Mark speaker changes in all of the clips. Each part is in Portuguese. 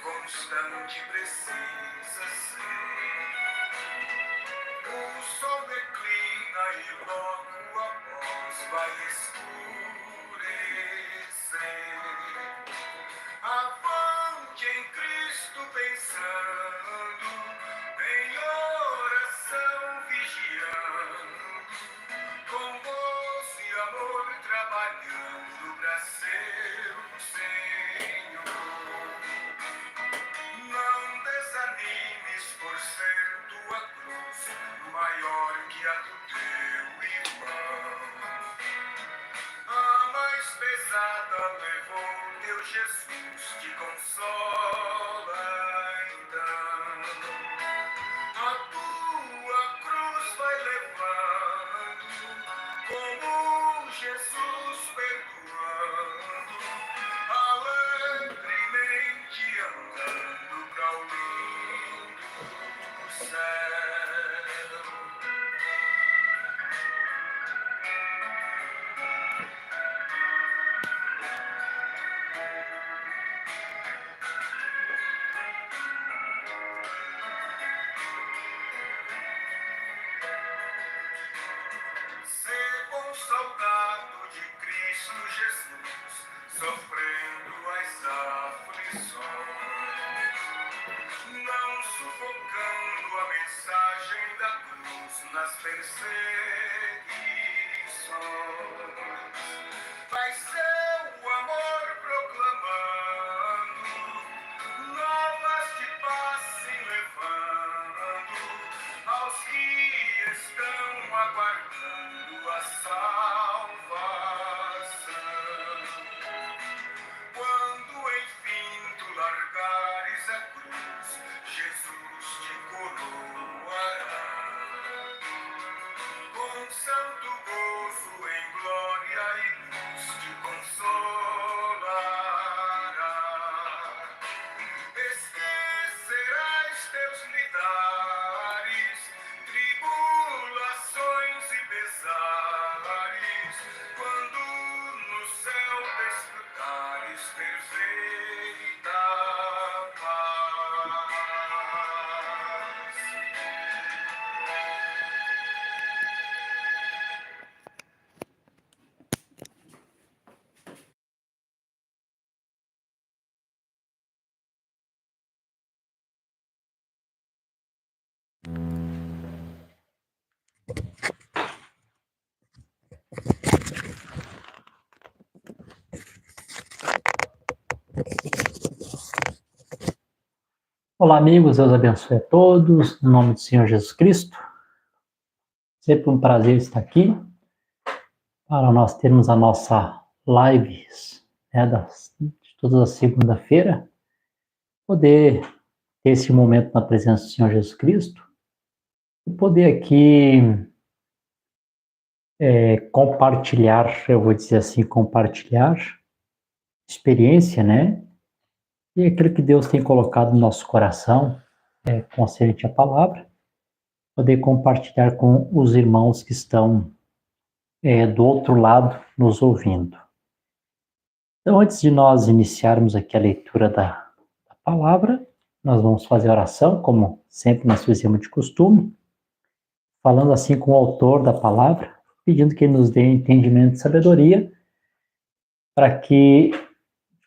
Speaker 1: constante precisa ser. O sol declina e logo após vai escurecer. Avante em Cristo pensando, em oração vigiando, com gozo e amor trabalhando para seu Senhor. Não desanimes por ser tua cruz maior que a do teu irmão. A mais pesada levou teu Jesus, te consola então. A tua cruz vai levando, como Jesus perdoando, alegremente andando para o lindo céu. Ser bom soldado de Cristo Jesus, sofrendo as aflições, não sufocando a mensagem da cruz nas perseguições. Vai seu amor proclamando, novas de paz se levando, aos que estão aguardando a salvação. Quando enfim tu largares a cruz, Jesus te coroará com santo gozo em glória e luz te consolará. Esquecerás teus lidares, tribulações e pesares, quando no céu desfrutares perfeita paz.
Speaker 2: Olá, amigos, Deus abençoe a todos, em nome do Senhor Jesus Cristo. Sempre um prazer estar aqui para nós termos a nossa lives, né, de todas as segunda-feira, poder ter esse momento na presença do Senhor Jesus Cristo e poder aqui compartilhar, eu vou dizer assim, compartilhar experiência, né, e aquilo que Deus tem colocado no nosso coração, concernente à palavra, poder compartilhar com os irmãos que estão do outro lado nos ouvindo. Então, antes de nós iniciarmos aqui a leitura da palavra, nós vamos fazer a oração, como sempre nós fizemos de costume, falando assim com o autor da palavra, pedindo que ele nos dê entendimento e sabedoria, para que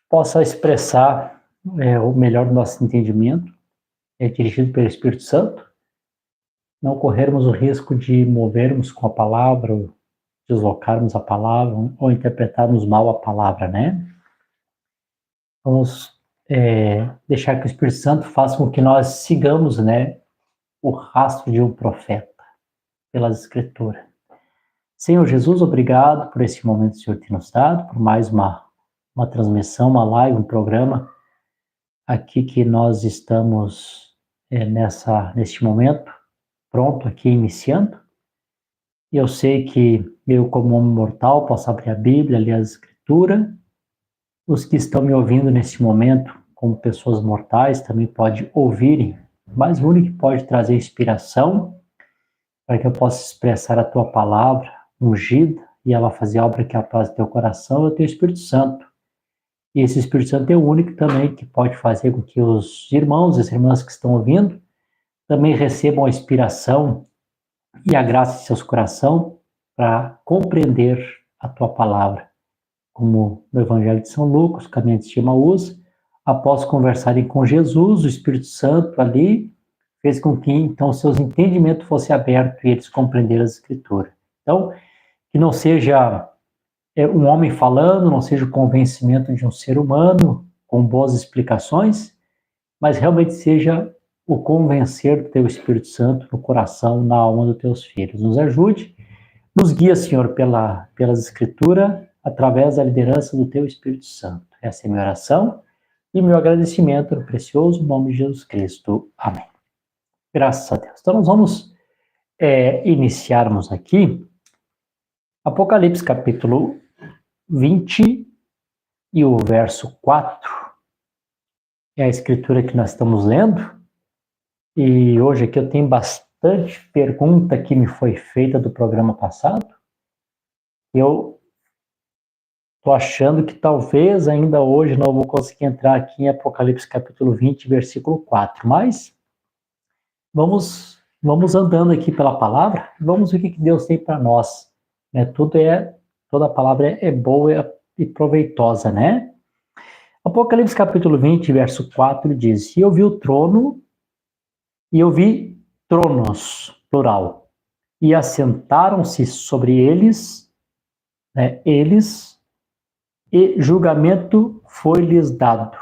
Speaker 2: possa expressar o melhor do nosso entendimento, dirigido pelo Espírito Santo, não corrermos o risco de movermos com a palavra, ou deslocarmos a palavra, ou interpretarmos mal a palavra, né? Vamos deixar que o Espírito Santo faça com que nós sigamos, né, o rastro de um profeta pelas Escrituras. Senhor Jesus, obrigado por esse momento que o Senhor tem nos dado, por mais uma transmissão, uma live, um programa aqui que nós estamos neste momento, pronto aqui, iniciando. E eu sei que eu, como homem mortal, posso abrir a Bíblia, ler a Escritura. Os que estão me ouvindo nesse momento, como pessoas mortais, também podem ouvirem, mas o único que pode trazer inspiração para que eu possa expressar a tua palavra ungida e ela fazer a obra que apraz o teu coração é o teu Espírito Santo. E esse Espírito Santo é o único também que pode fazer com que os irmãos e as irmãs que estão ouvindo também recebam a inspiração e a graça em seus corações para compreender a tua palavra. Como no Evangelho de São Lucas, caminho de Emaús, após conversarem com Jesus, o Espírito Santo ali fez com que então seus entendimentos fossem abertos e eles compreenderam as Escrituras. Então, que não seja um homem falando, não seja o convencimento de um ser humano com boas explicações, mas realmente seja o convencer do teu Espírito Santo no coração, na alma dos teus filhos. Nos ajude, nos guia, Senhor, pelas Escrituras, através da liderança do teu Espírito Santo. Essa é a minha oração e meu agradecimento no precioso nome de Jesus Cristo. Amém. Graças a Deus. Então, nós vamos iniciarmos aqui Apocalipse capítulo 20 e o verso 4. É a escritura que nós estamos lendo. E hoje aqui eu tenho bastante pergunta que me foi feita do programa passado. Eu estou achando que talvez ainda hoje não vou conseguir entrar aqui em Apocalipse capítulo 20, versículo 4, mas vamos andando aqui pela palavra, vamos ver o que Deus tem para nós, né? Toda a palavra é boa e proveitosa, né? Apocalipse capítulo 20, verso 4 diz: E eu vi o trono, e eu vi tronos, plural, e assentaram-se sobre eles, né, e julgamento foi-lhes dado.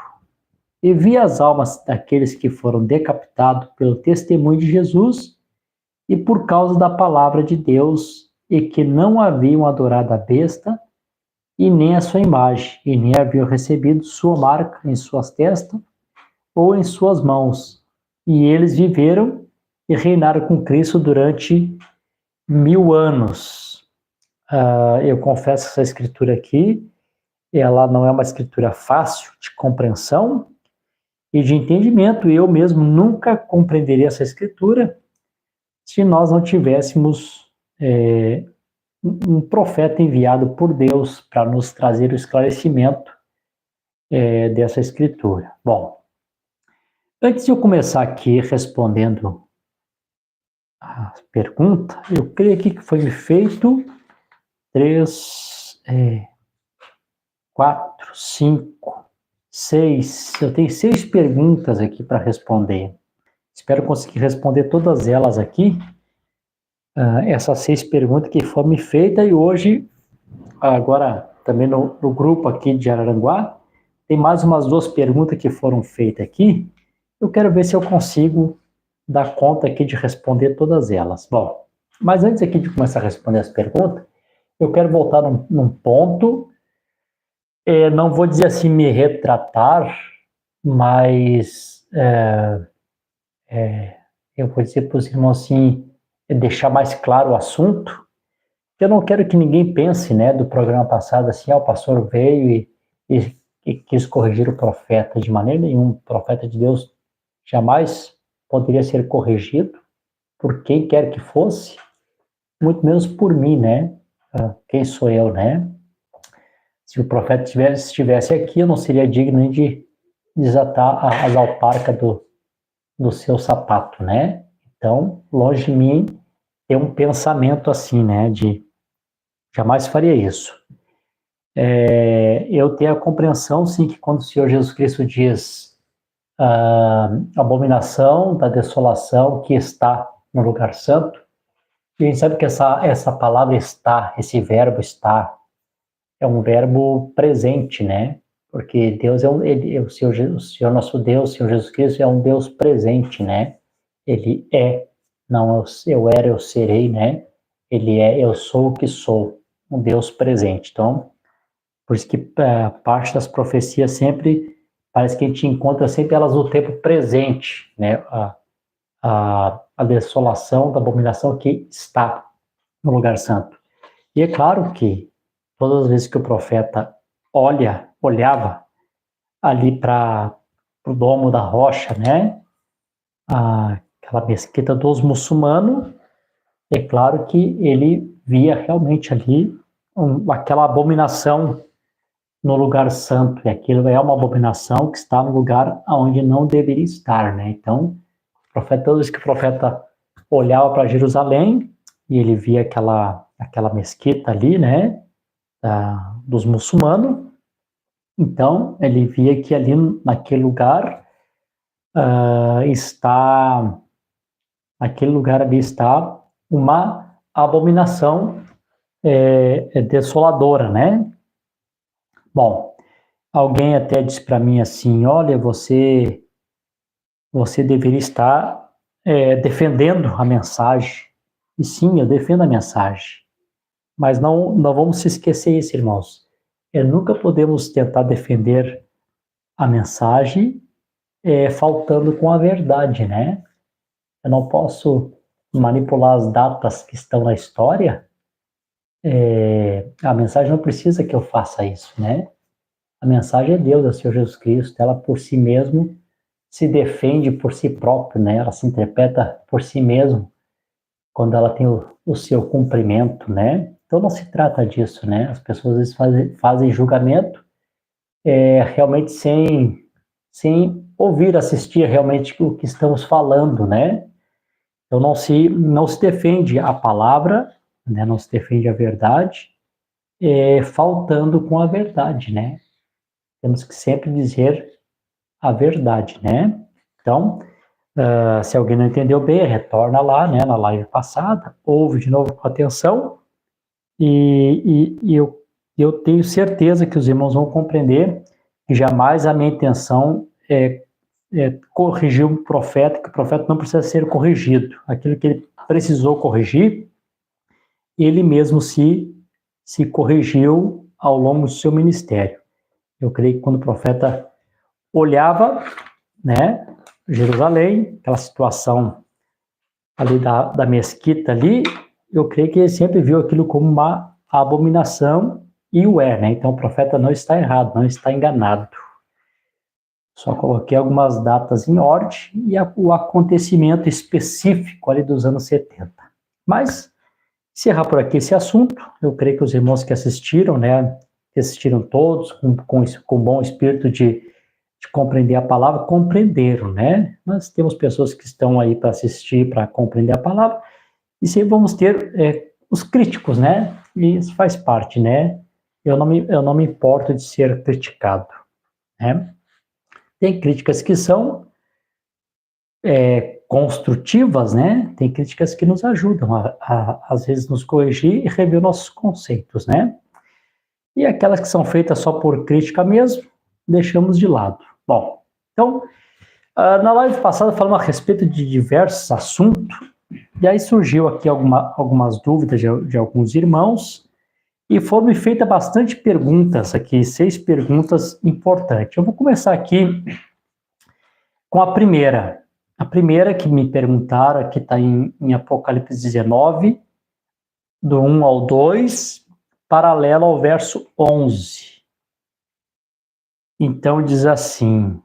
Speaker 2: E vi as almas daqueles que foram decapitados pelo testemunho de Jesus e por causa da palavra de Deus, e que não haviam adorado a besta e nem a sua imagem, e nem haviam recebido sua marca em suas testas ou em suas mãos. E eles viveram e reinaram com Cristo durante 1000 anos. Eu confesso que essa escritura aqui, ela não é uma escritura fácil de compreensão e de entendimento. Eu mesmo nunca compreenderia essa escritura se nós não tivéssemos um profeta enviado por Deus para nos trazer o esclarecimento dessa escritura. Bom, antes de eu começar aqui respondendo a pergunta, eu creio aqui que foi me feito 4, 5, 6. Eu tenho 6 perguntas aqui para responder. Espero conseguir responder todas elas aqui. Essas 6 perguntas que foram me feitas, e hoje, agora também no grupo aqui de Araranguá, tem mais umas 2 perguntas que foram feitas aqui. Eu quero ver se eu consigo dar conta aqui de responder todas elas. Bom, mas antes aqui de começar a responder as perguntas, eu quero voltar num ponto. Não vou dizer assim me retratar, mas eu vou dizer para os irmãos assim, deixar mais claro o assunto. Eu não quero que ninguém pense, né, do programa passado assim, o pastor veio e quis corrigir o profeta. De maneira nenhuma. O profeta de Deus jamais poderia ser corrigido por quem quer que fosse, muito menos por mim, né? Quem sou eu, né? Se o profeta estivesse aqui, eu não seria digno nem de desatar as alparcas do seu sapato, né? Então, longe de mim ter um pensamento assim, né? Jamais faria isso. Eu tenho a compreensão, sim, que quando o Senhor Jesus Cristo diz abominação da desolação que está no lugar santo, e a gente sabe que essa palavra está, esse verbo está, é um verbo presente, né? Porque Deus o Senhor nosso Deus, o Senhor Jesus Cristo é um Deus presente, né? Ele é, não eu era, eu serei, né? Ele é, eu sou o que sou, um Deus presente. Então, por isso que parte das profecias sempre, parece que a gente encontra sempre elas no tempo presente, né? A desolação, da abominação que está no lugar santo. E é claro que todas as vezes que o profeta olhava ali para o domo da rocha, né? Aquela mesquita dos muçulmanos, é claro que ele via realmente ali aquela abominação no lugar santo, e aquilo é uma abominação que está no lugar onde não deveria estar, né? Então, toda vez que o profeta olhava para Jerusalém, e ele via aquela mesquita ali, né, dos muçulmanos, então ele via que ali naquele lugar está uma abominação desoladora, né? Bom, alguém até disse para mim assim, olha, você deveria estar defendendo a mensagem. E sim, eu defendo a mensagem. Mas não vamos se esquecer isso, irmãos. Nunca podemos tentar defender a mensagem faltando com a verdade, né? Eu não posso manipular as datas que estão na história. A mensagem não precisa que eu faça isso, né? A mensagem é Deus, é o Senhor Jesus Cristo. Ela por si mesmo se defende por si própria, né? Ela se interpreta por si mesmo quando ela tem o seu cumprimento, né? Então não se trata disso, né? As pessoas às vezes fazem julgamento realmente sem ouvir, assistir realmente o que estamos falando, né? Então não se defende a palavra, né? Não se defende a verdade, faltando com a verdade, né? Temos que sempre dizer a verdade, né? Então, se alguém não entendeu bem, retorna lá, né, na live passada, ouve de novo com atenção, e eu tenho certeza que os irmãos vão compreender que jamais a minha intenção é corrigir um profeta, que o profeta não precisa ser corrigido. Aquilo que ele precisou corrigir, ele mesmo se corrigiu ao longo do seu ministério. Eu creio que quando o profeta olhava, né, Jerusalém, aquela situação ali da mesquita ali, eu creio que ele sempre viu aquilo como uma abominação, e o né? Então o profeta não está errado, não está enganado. Só coloquei algumas datas em ordem e o acontecimento específico ali dos anos 70. Mas, encerrar por aqui esse assunto, eu creio que os irmãos que assistiram, né, assistiram todos com bom espírito de compreender a palavra, compreenderam, né? Nós temos pessoas que estão aí para assistir, para compreender a palavra, e sempre vamos ter os críticos, né? E isso faz parte, né? Eu não me importo de ser criticado, né? Tem críticas que são construtivas, né? Tem críticas que nos ajudam às vezes, nos corrigir e rever nossos conceitos, né? E aquelas que são feitas só por crítica mesmo, deixamos de lado. Bom, então, na live passada falamos a respeito de diversos assuntos, e aí surgiu aqui algumas dúvidas de alguns irmãos, e foram feitas bastante perguntas aqui, 6 perguntas importantes. Eu vou começar aqui com a primeira. A primeira que me perguntaram, aqui está em Apocalipse 19, do 1 ao 2, paralelo ao verso 11. Então diz assim: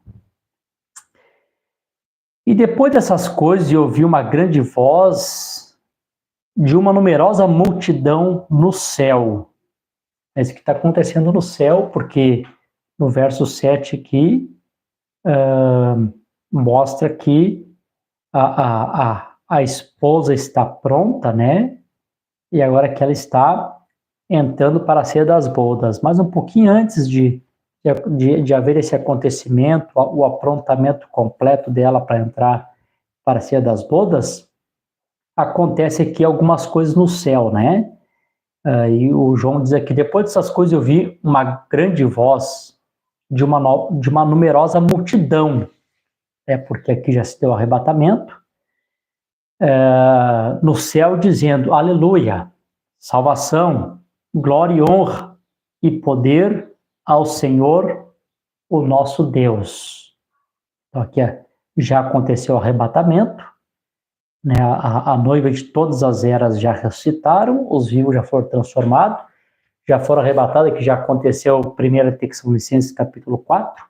Speaker 2: e depois dessas coisas eu ouvi uma grande voz de uma numerosa multidão no céu. É isso que está acontecendo no céu, porque no verso 7 aqui mostra que a esposa está pronta, né? E agora que ela está entrando para a ceia das bodas. Mas um pouquinho antes de haver esse acontecimento, o aprontamento completo dela para entrar para a ceia das bodas, acontece aqui algumas coisas no céu, né? E o João diz aqui: depois dessas coisas eu vi uma grande voz de uma numerosa multidão, porque aqui já se deu arrebatamento, no céu, dizendo: aleluia, salvação, glória e honra e poder ao Senhor, o nosso Deus. Então aqui já aconteceu o arrebatamento, né? A noiva de todas as eras já ressuscitaram, os vivos já foram transformados, já foram arrebatados, que já aconteceu 1 Tessalonicenses capítulo 4,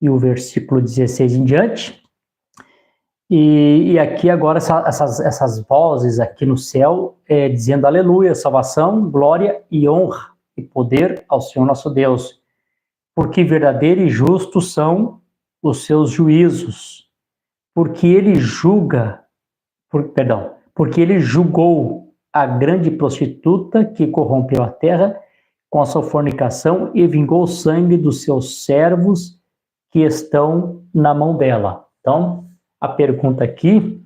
Speaker 2: e o versículo 16 em diante. E aqui agora essas vozes aqui no céu dizendo aleluia, salvação, glória e honra e poder ao Senhor nosso Deus. porque verdadeiro e justo são os seus juízos, porque ele porque ele julgou a grande prostituta que corrompeu a terra com a sua fornicação e vingou o sangue dos seus servos que estão na mão dela. Então, a pergunta aqui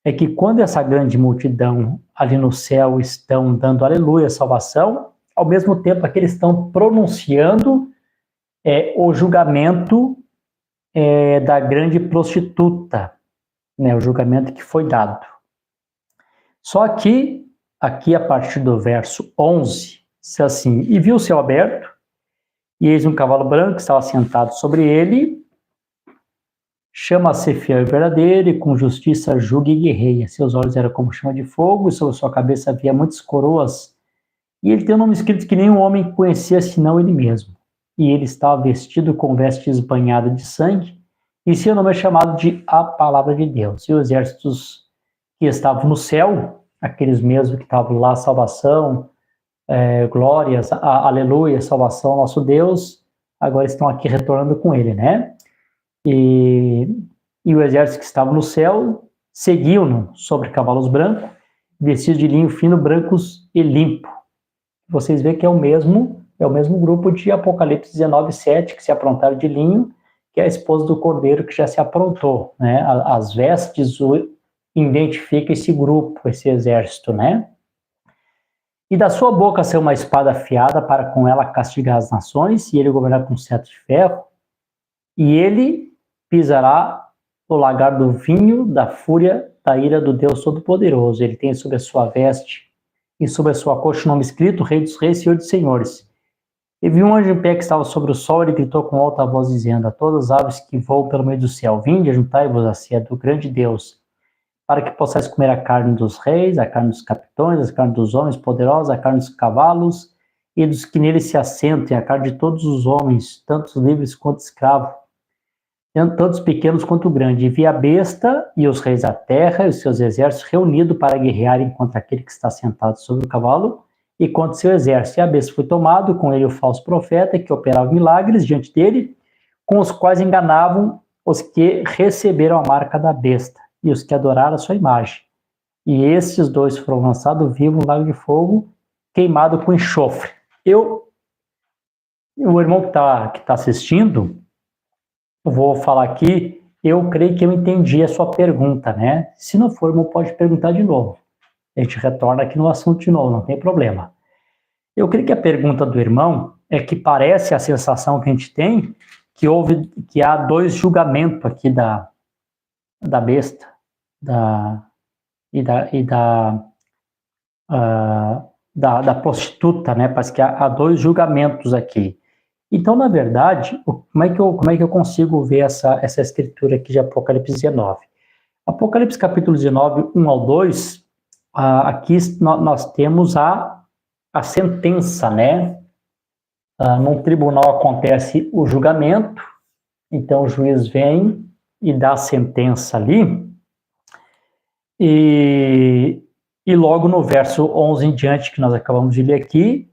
Speaker 2: é que quando essa grande multidão ali no céu estão dando aleluia, salvação, ao mesmo tempo que eles estão pronunciando o julgamento da grande prostituta, né, o julgamento que foi dado. Só que, aqui a partir do verso 11, diz assim: e viu o céu aberto, e eis um cavalo branco que estava sentado sobre ele, chama-se fiel e verdadeiro, e com justiça julga e guerreia. Seus olhos eram como chama de fogo, e sobre sua cabeça havia muitas coroas, e ele tem um nome escrito que nenhum homem conhecia senão ele mesmo. E ele estava vestido com vestes banhadas de sangue, e seu nome é chamado de a Palavra de Deus. E os exércitos que estavam no céu, aqueles mesmos que estavam lá, salvação, glórias, aleluia, salvação, nosso Deus, agora estão aqui retornando com ele, né? E o exército que estava no céu seguiam-no sobre cavalos brancos, vestidos de linho fino, brancos e limpo. Vocês veem que é o mesmo grupo de Apocalipse 19:7, que se aprontaram de linho, que é a esposa do Cordeiro que já se aprontou, né? As vestes identifica esse grupo, esse exército, né? E da sua boca saiu uma espada afiada para com ela castigar as nações, e ele governar com cetro de ferro, e ele pisará o lagar do vinho da fúria da ira do Deus Todo-Poderoso. Ele tem sobre a sua veste e sobre a sua coxa o nome escrito: Rei dos Reis, Senhor dos Senhores. E viu um anjo em pé que estava sobre o sol, e ele gritou com alta voz, dizendo a todas as aves que voam pelo meio do céu: vinde, ajuntai-vos à ceia do grande Deus, para que possais comer a carne dos reis, a carne dos capitães, a carne dos homens poderosos, a carne dos cavalos e dos que neles se assentam, a carne de todos os homens, tanto os livres quanto escravos, tanto os pequenos quanto grandes. E vi a besta e os reis da terra e os seus exércitos reunidos para guerrearem contra aquele que está sentado sobre o cavalo e contra o seu exército. E a besta foi tomado, com ele o falso profeta, que operava milagres diante dele, com os quais enganavam os que receberam a marca da besta e os que adoraram a sua imagem. E esses dois foram lançados vivos no lago de fogo, queimado com enxofre. O irmão que tá assistindo, eu vou falar aqui, eu creio que eu entendi a sua pergunta, né? Se não for, o irmão pode perguntar de novo. A gente retorna aqui no assunto de novo, não tem problema. Eu creio que a pergunta do irmão é que parece a sensação que a gente tem que há dois julgamentos aqui da besta da prostituta, né? Parece que há dois julgamentos aqui. Então, na verdade, como é que eu consigo ver essa escritura aqui de Apocalipse 19? Apocalipse capítulo 19, 1 ao 2, aqui nós temos a sentença, né? Num tribunal acontece o julgamento, então o juiz vem e dá a sentença ali, e logo no verso 11 em diante, que nós acabamos de ler aqui,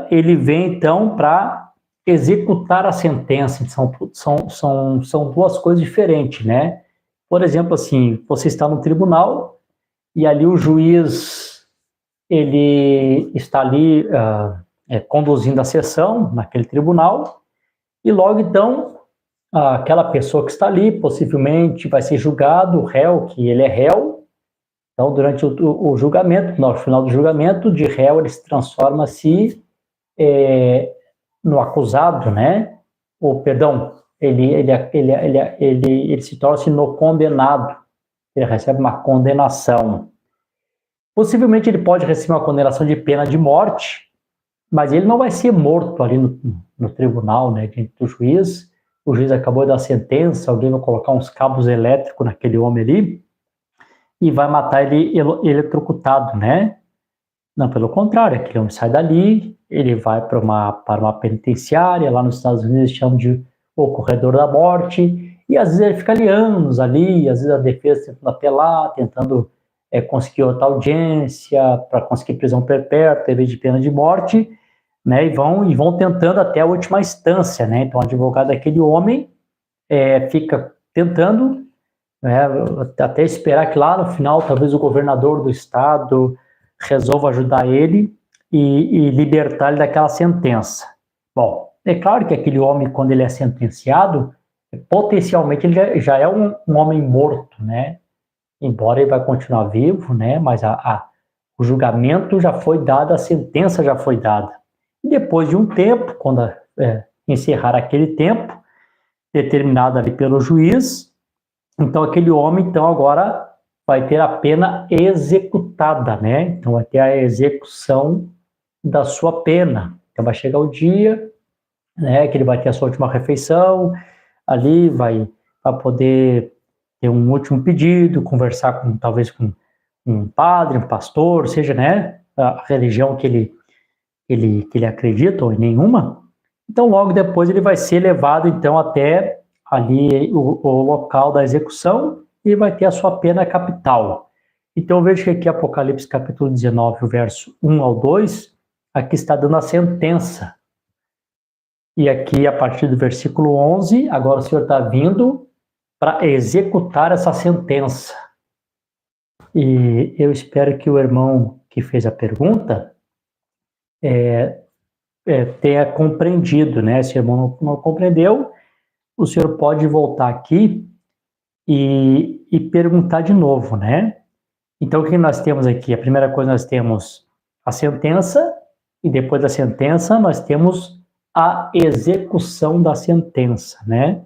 Speaker 2: ele vem então para executar a sentença. São duas coisas diferentes, né? Por exemplo, assim, você está no tribunal e ali o juiz ele está ali conduzindo a sessão naquele tribunal, e logo então aquela pessoa que está ali possivelmente vai ser julgado, o réu, que ele é réu. Então, durante o julgamento, no final do julgamento, de réu ele se transforma-se no acusado, né? Ou, perdão, ele se torna-se no condenado. Ele recebe uma condenação. Possivelmente ele pode receber uma condenação de pena de morte, mas ele não vai ser morto ali no tribunal, né, diante do juiz. O juiz acabou de dar a sentença, alguém vai colocar uns cabos elétricos naquele homem ali e vai matar ele eletrocutado, né? Não, pelo contrário, aquele homem sai dali, ele vai para uma penitenciária, lá nos Estados Unidos eles chamam de o corredor da morte, e às vezes ele fica ali anos ali, às vezes a defesa tentando apelar, tentando conseguir outra audiência para conseguir prisão perpétua em vez de pena de morte, né, e vão tentando até a última instância, né? Então, o advogado daquele homem fica tentando, né, até esperar que lá no final, talvez o governador do estado resolva ajudar ele e libertar ele daquela sentença. Bom, é claro que aquele homem, quando ele é sentenciado, potencialmente ele já é um homem morto, né? Embora ele vai continuar vivo, né? Mas o julgamento já foi dado, a sentença já foi dada. E depois de um tempo, quando encerrar aquele tempo, determinado ali pelo juiz, então aquele homem, então agora vai ter a pena executada, né? Então vai ter a execução da sua pena. Então vai chegar o dia, né, que ele vai ter a sua última refeição, ali vai poder ter um último pedido, conversar talvez com um padre, um pastor, seja, né, a religião que ele acredita ou em nenhuma. Então logo depois ele vai ser levado então até ali o local da execução e vai ter a sua pena capital. Então veja que aqui Apocalipse capítulo 19, o verso 1 ao 2, aqui está dando a sentença. E aqui, a partir do versículo 11, agora o Senhor está vindo para executar essa sentença. E eu espero que o irmão que fez a pergunta tenha compreendido, né? Se o irmão não compreendeu, o senhor pode voltar aqui e perguntar de novo, né? Então, o que nós temos aqui? A primeira coisa, nós temos a sentença, e depois da sentença, nós temos a execução da sentença, né?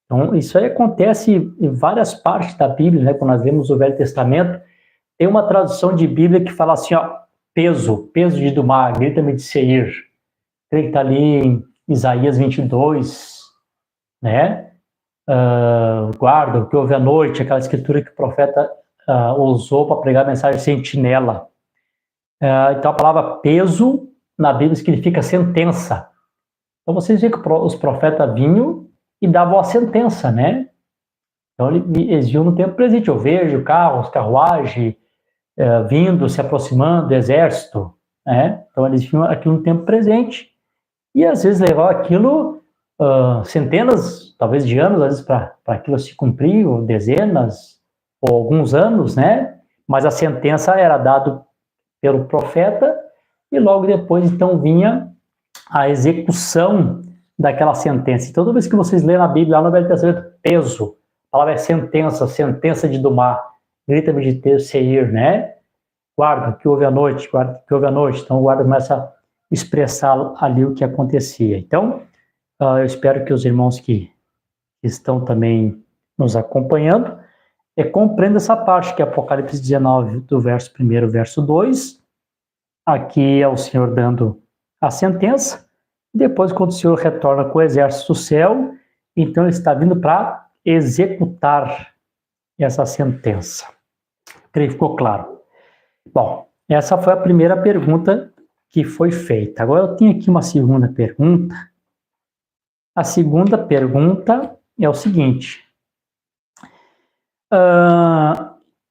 Speaker 2: Então, isso aí acontece em várias partes da Bíblia, né? Quando nós vemos o Velho Testamento, tem uma tradução de Bíblia que fala assim, ó, peso de domar, grita-me de Seir. Creio que está ali em Isaías 22, né? Guarda o que houve à noite, aquela escritura que o profeta usou para pregar a mensagem sentinela. Então, a palavra peso na Bíblia significa sentença. Então, vocês veem que os profetas vinham e davam a sentença, né? Então, eles viam no tempo presente. Eu vejo carros, carruagem, vindo, se aproximando, exército, né? Então, eles viam aquilo no tempo presente. E, às vezes, levavam aquilo centenas, talvez, de anos, às vezes, para aquilo se cumprir, ou dezenas, ou alguns anos, né? Mas a sentença era dada pelo profeta e logo depois, então, vinha a execução daquela sentença. E toda vez que vocês lerem a Bíblia, lá no Velho Testamento, peso, a palavra é sentença de domar, grita-me de Seir, né? Guarda o que houve à noite, guarda o que houve à noite. Então o guarda começa a expressar ali o que acontecia. Então, eu espero que os irmãos que estão também nos acompanhando compreendam essa parte, que é Apocalipse 19, do verso 1 ao verso 2. Aqui é o Senhor dando a sentença. Depois, quando o Senhor retorna com o exército do céu, então ele está vindo para executar essa sentença. Creio que ficou claro. Bom, essa foi a primeira pergunta que foi feita. Agora eu tenho aqui uma segunda pergunta. A segunda pergunta é o seguinte.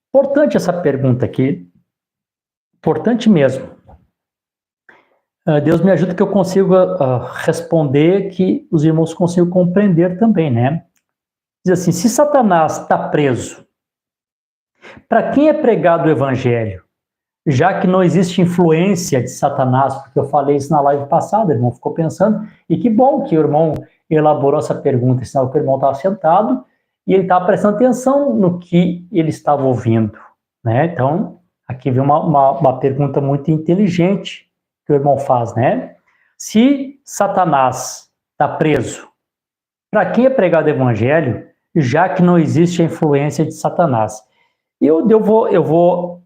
Speaker 2: Importante essa pergunta aqui. Importante mesmo. Deus me ajuda que eu consiga responder, que os irmãos consigam compreender também, né? Diz assim, se Satanás está preso, para quem é pregado o evangelho? Já que não existe influência de Satanás, porque eu falei isso na live passada, o irmão ficou pensando, e que bom que o irmão elaborou essa pergunta, senão o irmão estava sentado e ele estava prestando atenção no que ele estava ouvindo, né? Então, aqui vem uma pergunta muito inteligente que o irmão faz, né? Se Satanás está preso, para quem é pregado o evangelho, já que não existe a influência de Satanás? Eu vou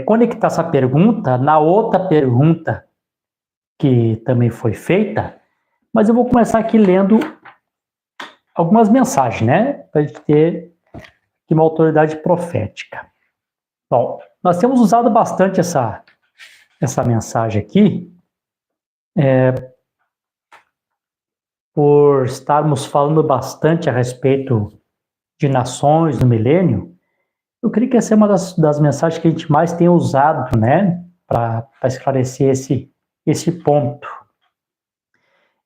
Speaker 2: conectar essa pergunta na outra pergunta que também foi feita, mas eu vou começar aqui lendo algumas mensagens, né? Para a gente ter aqui uma autoridade profética. Bom, nós temos usado bastante essa mensagem aqui, por estarmos falando bastante a respeito de nações no milênio. Eu creio que essa é uma das mensagens que a gente mais tem usado, né, para esclarecer esse ponto.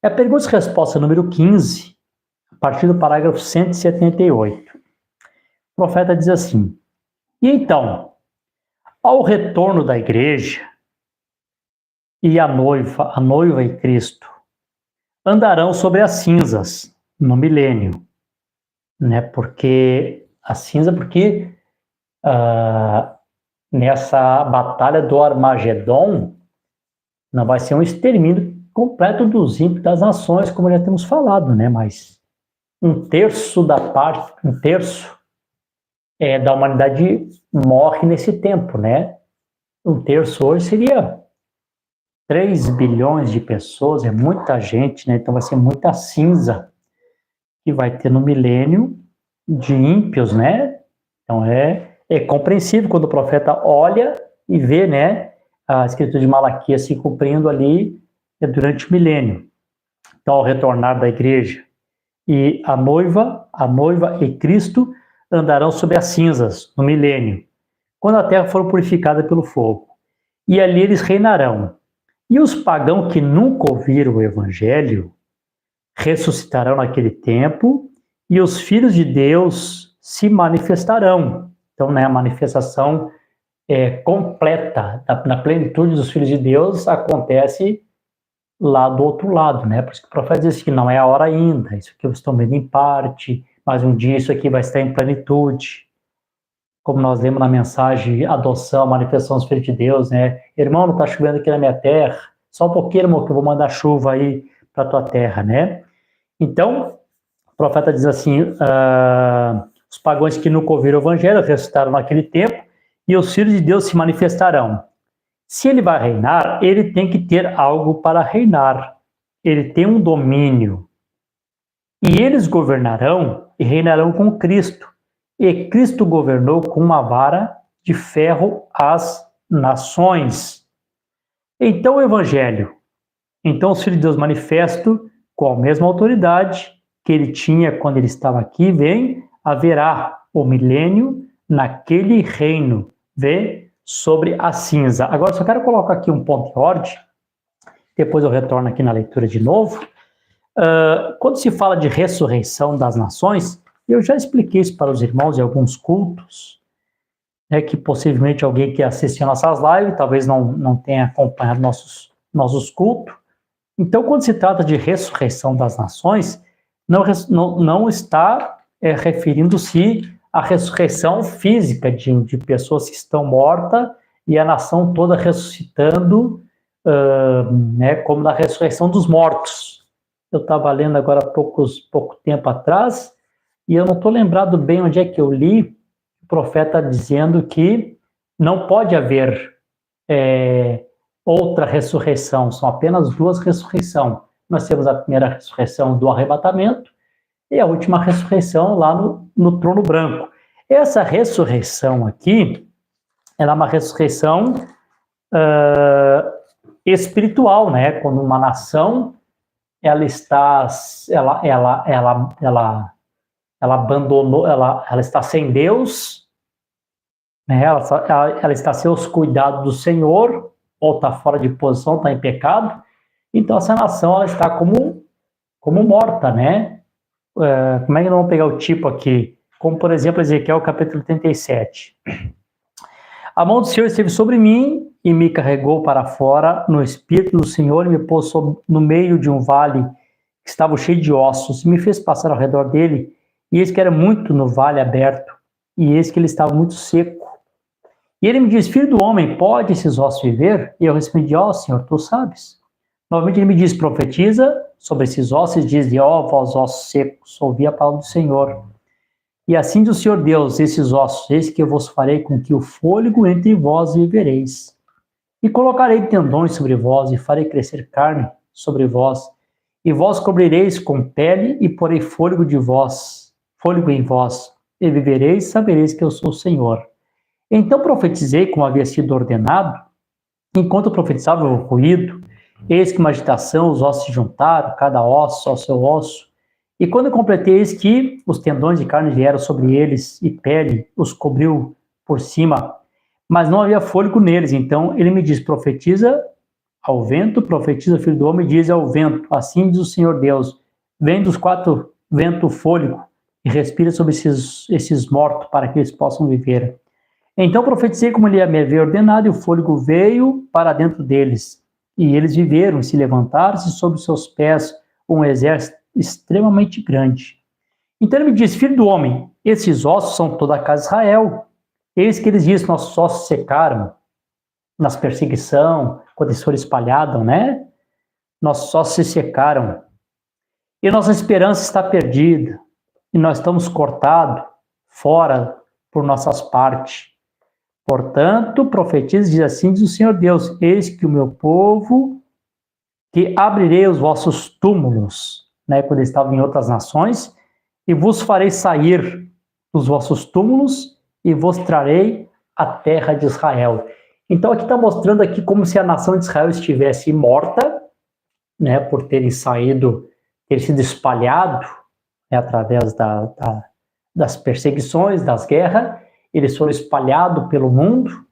Speaker 2: É a pergunta e resposta número 15, a partir do parágrafo 178. O profeta diz assim: e então, ao retorno da igreja e a noiva e Cristo, andarão sobre as cinzas no milênio, né? Porque a cinza, nessa batalha do Armagedon não vai ser um extermínio completo dos ímpios das nações, como já temos falado, né? Mas um terço da humanidade morre nesse tempo, né? Um terço hoje seria 3 bilhões de pessoas, é muita gente, né? Então vai ser muita cinza que vai ter no milênio de ímpios, né? Então é compreensível quando o profeta olha e vê, né, a escritura de Malaquias se cumprindo ali durante o milênio. Então, ao retornar da igreja e a noiva e Cristo andarão sobre as cinzas no milênio, quando a terra for purificada pelo fogo. E ali eles reinarão. E os pagãos que nunca ouviram o evangelho ressuscitarão naquele tempo, e os filhos de Deus se manifestarão. Então, né, a manifestação completa, na plenitude dos filhos de Deus, acontece lá do outro lado, né? Por isso que o profeta diz que não é a hora ainda, isso aqui vocês estão vendo em parte, mas um dia isso aqui vai estar em plenitude. Como nós lemos na mensagem adoção, manifestação dos filhos de Deus, né? Irmão, não está chovendo aqui na minha terra, só um pouquinho, irmão, que eu vou mandar chuva aí para tua terra, né? Então, o profeta diz assim, os pagãos que nunca ouviram o evangelho ressuscitaram naquele tempo, e os filhos de Deus se manifestarão. Se ele vai reinar, ele tem que ter algo para reinar. Ele tem um domínio. E eles governarão e reinarão com Cristo. E Cristo governou com uma vara de ferro as nações. Então o evangelho, então os filhos de Deus manifestam com a mesma autoridade que ele tinha quando ele estava aqui, haverá o milênio naquele reino, sobre a cinza. Agora, só quero colocar aqui um ponto de ordem, depois eu retorno aqui na leitura de novo. Quando se fala de ressurreição das nações, eu já expliquei isso para os irmãos em alguns cultos, que possivelmente alguém que assistiu nossas lives, talvez não tenha acompanhado nossos cultos. Então, quando se trata de ressurreição das nações, não está referindo-se à ressurreição física de pessoas que estão mortas e a nação toda ressuscitando, como na ressurreição dos mortos. Eu estava lendo agora pouco tempo atrás, e eu não estou lembrado bem onde é que eu li o profeta dizendo que não pode haver outra ressurreição, são apenas 2 ressurreições. Nós temos a primeira ressurreição do arrebatamento e a última ressurreição lá no trono branco. Essa ressurreição aqui, ela é uma ressurreição espiritual, né? Quando uma nação ela abandonou, ela está sem Deus, né? Ela está sem os cuidados do Senhor, ou está fora de posição, está em pecado. Então essa nação ela está como morta, né? Como é que nós vamos pegar o tipo aqui? Como, por exemplo, Ezequiel capítulo 37. A mão do Senhor esteve sobre mim e me carregou para fora no Espírito do Senhor e me pôs no meio de um vale que estava cheio de ossos e me fez passar ao redor dele, e eis que era muito no vale aberto, e eis que ele estava muito seco. E ele me disse: filho do homem, pode esses ossos viver? E eu respondi: Senhor, tu sabes. Novamente ele me disse: profetiza sobre esses ossos e diz: vós ossos secos, ouvi a palavra do Senhor. E assim diz o Senhor Deus: esses ossos, eis que eu vos farei com que o fôlego entre vós e vivereis. E colocarei tendões sobre vós, e farei crescer carne sobre vós, e vós cobrireis com pele, e porei fôlego em vós, e vivereis, sabereis que eu sou o Senhor. Então profetizei como havia sido ordenado. Enquanto profetizava o ruído, eis que uma agitação, os ossos se juntaram, cada osso ao seu osso. E quando completei, eis que os tendões de carne vieram sobre eles, e pele os cobriu por cima, mas não havia fôlego neles. Então ele me diz: profetiza ao vento, profetiza o filho do homem e diz ao vento, assim diz o Senhor Deus, vem dos quatro ventos o fôlego e respira sobre esses mortos para que eles possam viver. Então profetizei como ele me havia ordenado e o fôlego veio para dentro deles. E eles viveram, se levantaram-se sobre seus pés um exército extremamente grande. Então ele me disse, filho do homem, esses ossos são toda a casa de Israel. Eis que eles dizem, nossos ossos secaram nas perseguição, quando eles foram espalhados, né? Nossos ossos se secaram. E nossa esperança está perdida. E nós estamos cortados fora por nossas partes. Portanto, profetiza, diz assim, diz o Senhor Deus, eis que o meu povo, que abrirei os vossos túmulos, né? Quando eles estavam em outras nações, e vos farei sair dos vossos túmulos e vos trarei a terra de Israel. Então aqui está mostrando aqui como se a nação de Israel estivesse morta, né, por terem saído, ter sido espalhado, né, através das perseguições, das guerras, eles foram espalhados pelo mundo,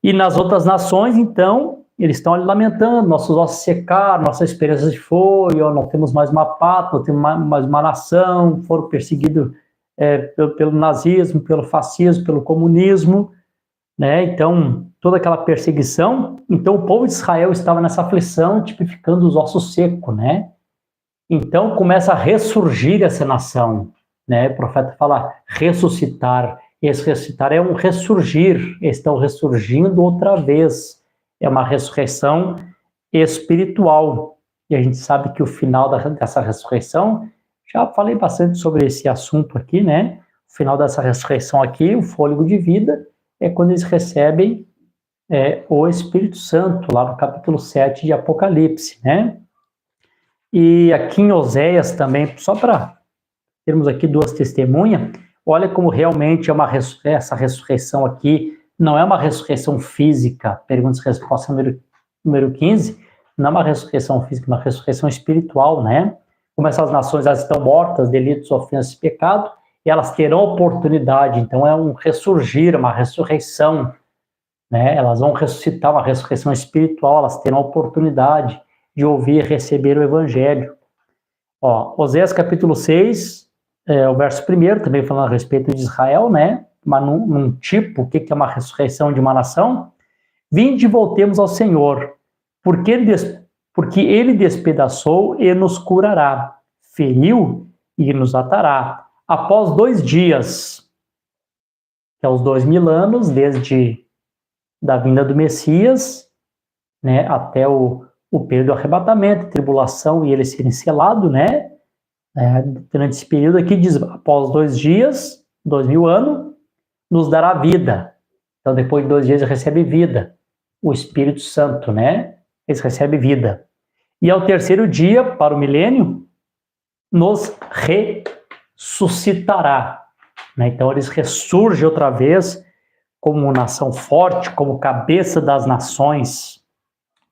Speaker 2: e nas outras nações, então, eles estão ali lamentando, nossos ossos secaram, nossa esperança se foi, não temos mais uma pátria, não temos mais uma nação, foram perseguidos pelo nazismo, pelo fascismo, pelo comunismo, né? Então, toda aquela perseguição, então o povo de Israel estava nessa aflição, tipificando os ossos secos, né? Então começa a ressurgir essa nação, né? O profeta fala ressuscitar, esse ressuscitar é um ressurgir, estão ressurgindo outra vez, é uma ressurreição espiritual, e a gente sabe que o final dessa ressurreição, já falei bastante sobre esse assunto aqui, né? O final dessa ressurreição aqui, o fôlego de vida, é quando eles recebem o Espírito Santo, lá no capítulo 7 de Apocalipse, né? E aqui em Oséias também, só para termos aqui duas testemunhas, olha como realmente essa ressurreição aqui, não é uma ressurreição física, perguntas e respostas número 15, não é uma ressurreição física, é uma ressurreição espiritual, né? Como essas nações elas estão mortas, delitos, ofensas e pecado, e elas terão oportunidade, então é um ressurgir, uma ressurreição, né? Elas vão ressuscitar, uma ressurreição espiritual, elas terão oportunidade de ouvir e receber o Evangelho. Oséias capítulo 6, o verso 1, também falando a respeito de Israel, né? Mas num tipo, o que é uma ressurreição de uma nação? Vinde e voltemos ao Senhor, porque ele despedaçou e nos curará, feriu e nos atará. Após 2 dias, que é os 2000 anos, desde da vinda do Messias, né, até o período do arrebatamento, tribulação e ele ser encelado, né, durante esse período aqui diz, após 2 dias, 2000 anos, nos dará vida. Então, depois de 2 dias, ele recebe vida. O Espírito Santo, né, eles recebem vida. E ao 3º dia, para o milênio, nos ressuscitará. Né? Então, eles ressurgem outra vez como nação forte, como cabeça das nações.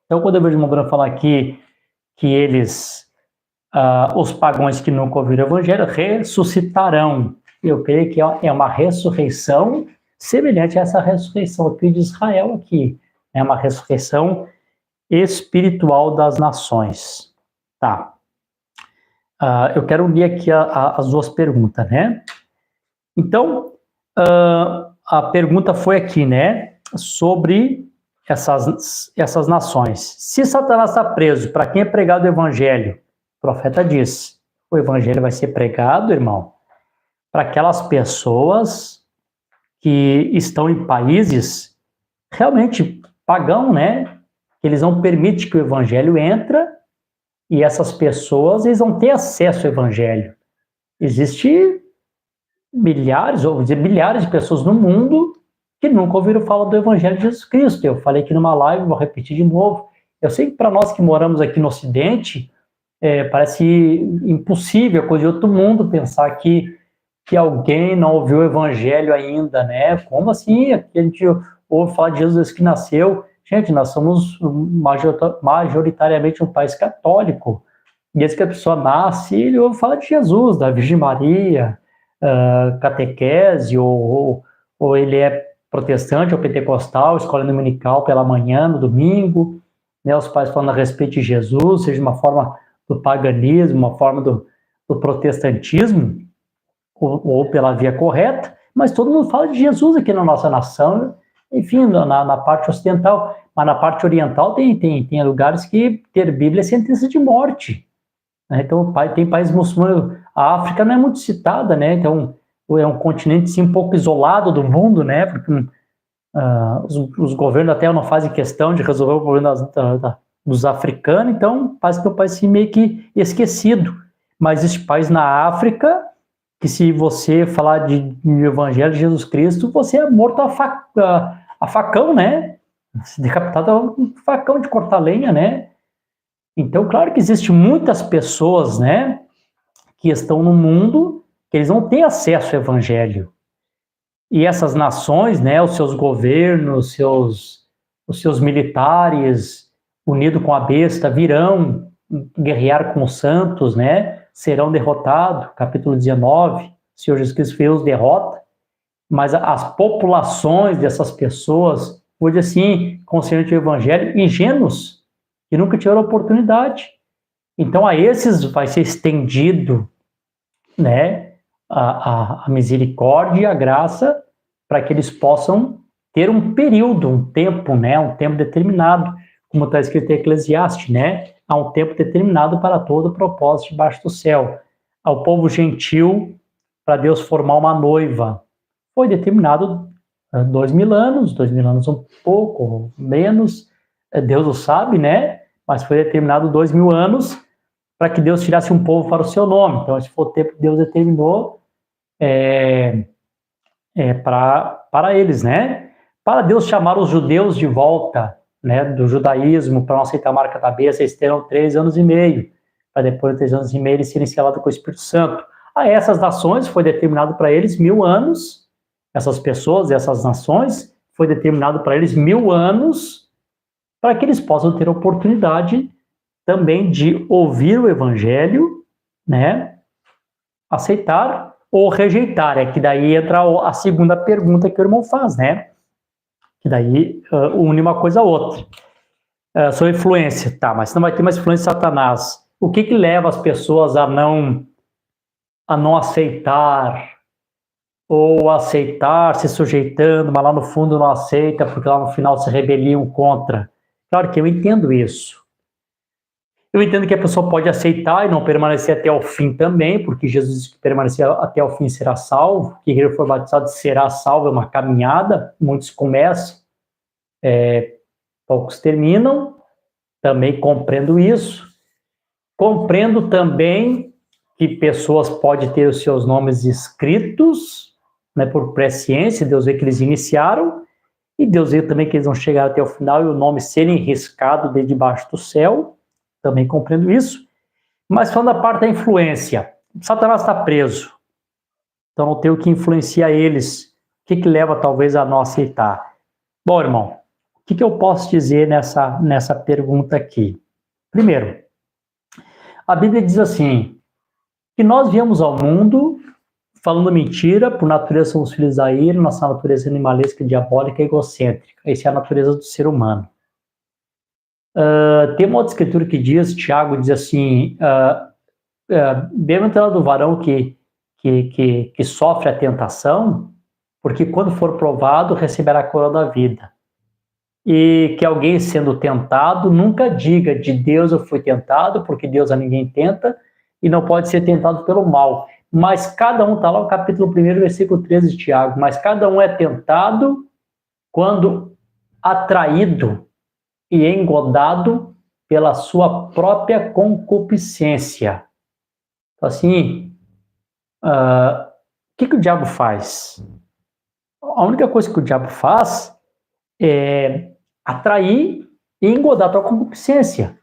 Speaker 2: Então, quando eu vejo o irmão Bruno falar aqui que eles, os pagãos que nunca ouviram o Evangelho, ressuscitarão. Eu creio que é uma ressurreição semelhante a essa ressurreição aqui de Israel aqui. É uma ressurreição espiritual das nações. Tá. Eu quero unir aqui as duas perguntas, né? Então, a pergunta foi aqui, né? Sobre essas nações. Se Satanás está preso, para quem é pregado o Evangelho? O profeta diz, o Evangelho vai ser pregado, irmão, para aquelas pessoas que estão em países realmente pagão, né? Eles não permitem que o Evangelho entre e essas pessoas, eles não têm acesso ao Evangelho. Existem milhares, ou dizer, milhares de pessoas no mundo que nunca ouviram falar do Evangelho de Jesus Cristo. Eu falei aqui numa live, vou repetir de novo. Eu sei que para nós que moramos aqui no Ocidente, parece impossível, coisa de outro mundo, pensar que alguém não ouviu o Evangelho ainda, né? Como assim? Aqui a gente ouve falar de Jesus que nasceu. Gente, nós somos majoritariamente um país católico. Desde que a pessoa nasce, ele ouve falar de Jesus, da Virgem Maria, catequese, ou ele é protestante ou pentecostal, escola dominical pela manhã, no domingo, né, os pais falando a respeito de Jesus, seja uma forma do paganismo, uma forma do protestantismo, ou pela via correta, mas todo mundo fala de Jesus aqui na nossa nação, enfim, na parte ocidental, mas na parte oriental tem lugares que ter Bíblia é sentença de morte, né? Então tem países muçulmanos, a África não é muito citada, né? Então é um continente sim, um pouco isolado do mundo, né? Porque os governos até não fazem questão de resolver o problema dos africanos, então parece que é um país assim, meio que esquecido. Mas esse país na África, que se você falar de Evangelho de Jesus Cristo, você é morto a facão, né? Decapitado a um facão de cortar lenha, né? Então, claro que existem muitas pessoas, né, que estão no mundo, que eles não têm acesso ao Evangelho. E essas nações, né, os seus governos, os seus militares, unidos com a besta, virão guerrear com os santos, né, serão derrotados, capítulo 19, o Senhor Jesus Cristo fez os derrota, mas as populações dessas pessoas, hoje assim, concernente ao Evangelho, ingênuos, que nunca tiveram oportunidade. Então a esses vai ser estendido, né, a misericórdia e a graça para que eles possam ter um período, um tempo, né, um tempo determinado, como está escrito em Eclesiastes, né, há um tempo determinado para todo o propósito debaixo do céu. Ao povo gentil, para Deus formar uma noiva, foi determinado 2.000 anos, 2.000 anos um pouco menos, Deus o sabe, né, mas foi determinado 2.000 anos para que Deus tirasse um povo para o seu nome. Então, esse foi o tempo que Deus determinou para eles, né? Para Deus chamar os judeus de volta, né, do judaísmo, para não aceitar a marca da besta, eles terão 3 anos e meio, para depois de 3 anos e meio eles serem selados com o Espírito Santo. A essas nações foi determinado para eles 1.000 anos, essas pessoas, essas nações, foi determinado para eles 1.000 anos, para que eles possam ter a oportunidade também de ouvir o Evangelho, né, aceitar ou rejeitar. É que daí entra a segunda pergunta que o irmão faz, né, que daí une uma coisa a outra. Sobre influência, tá, mas não vai ter mais influência de Satanás. O que leva as pessoas a não aceitar, ou aceitar se sujeitando, mas lá no fundo não aceita, porque lá no final se rebeliam contra? Claro que eu entendo isso. Eu entendo que a pessoa pode aceitar e não permanecer até o fim também, porque Jesus disse que permanecer até o fim será salvo, que ele for batizado será salvo, é uma caminhada, muitos começam, poucos terminam, também compreendo isso. Compreendo também que pessoas podem ter os seus nomes escritos, né, por presciência, Deus vê que eles iniciaram, e Deus vê também que eles vão chegar até o final e o nome serem riscado de debaixo do céu. Também compreendo isso. Mas falando da parte da influência, Satanás está preso. Então não tem o que influenciar eles. O que leva talvez a não aceitar? Bom, irmão, o que eu posso dizer nessa pergunta aqui? Primeiro, a Bíblia diz assim, que nós viemos ao mundo falando mentira, por natureza somos filhos da ira, nossa natureza animalesca, diabólica e egocêntrica. Essa é a natureza do ser humano. Tem uma outra escritura que diz, Tiago diz assim, bem-aventurado do varão que sofre a tentação, porque quando for provado, receberá a coroa da vida. E que alguém sendo tentado, nunca diga, de Deus eu fui tentado, porque Deus a ninguém tenta, e não pode ser tentado pelo mal. Mas cada um, está lá no capítulo 1, versículo 13 de Tiago, mas cada um é tentado quando atraído e engodado pela sua própria concupiscência. Então, assim, o que o diabo faz? A única coisa que o diabo faz é atrair e engodar a tua concupiscência.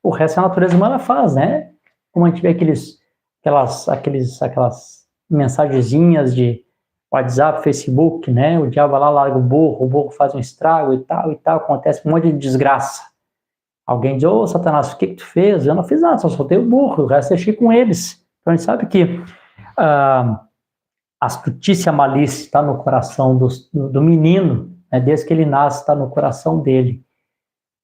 Speaker 2: O resto a natureza humana faz, né? Como a gente vê aquelas mensagenzinhas de WhatsApp, Facebook, né? O diabo vai lá, larga o burro faz um estrago e tal, acontece um monte de desgraça. Alguém diz, ô Satanás, o que tu fez? Eu não fiz nada, só soltei o burro, o resto deixei com eles. Então a gente sabe que a astutícia, a malícia está no coração do menino, né? Desde que ele nasce, está no coração dele.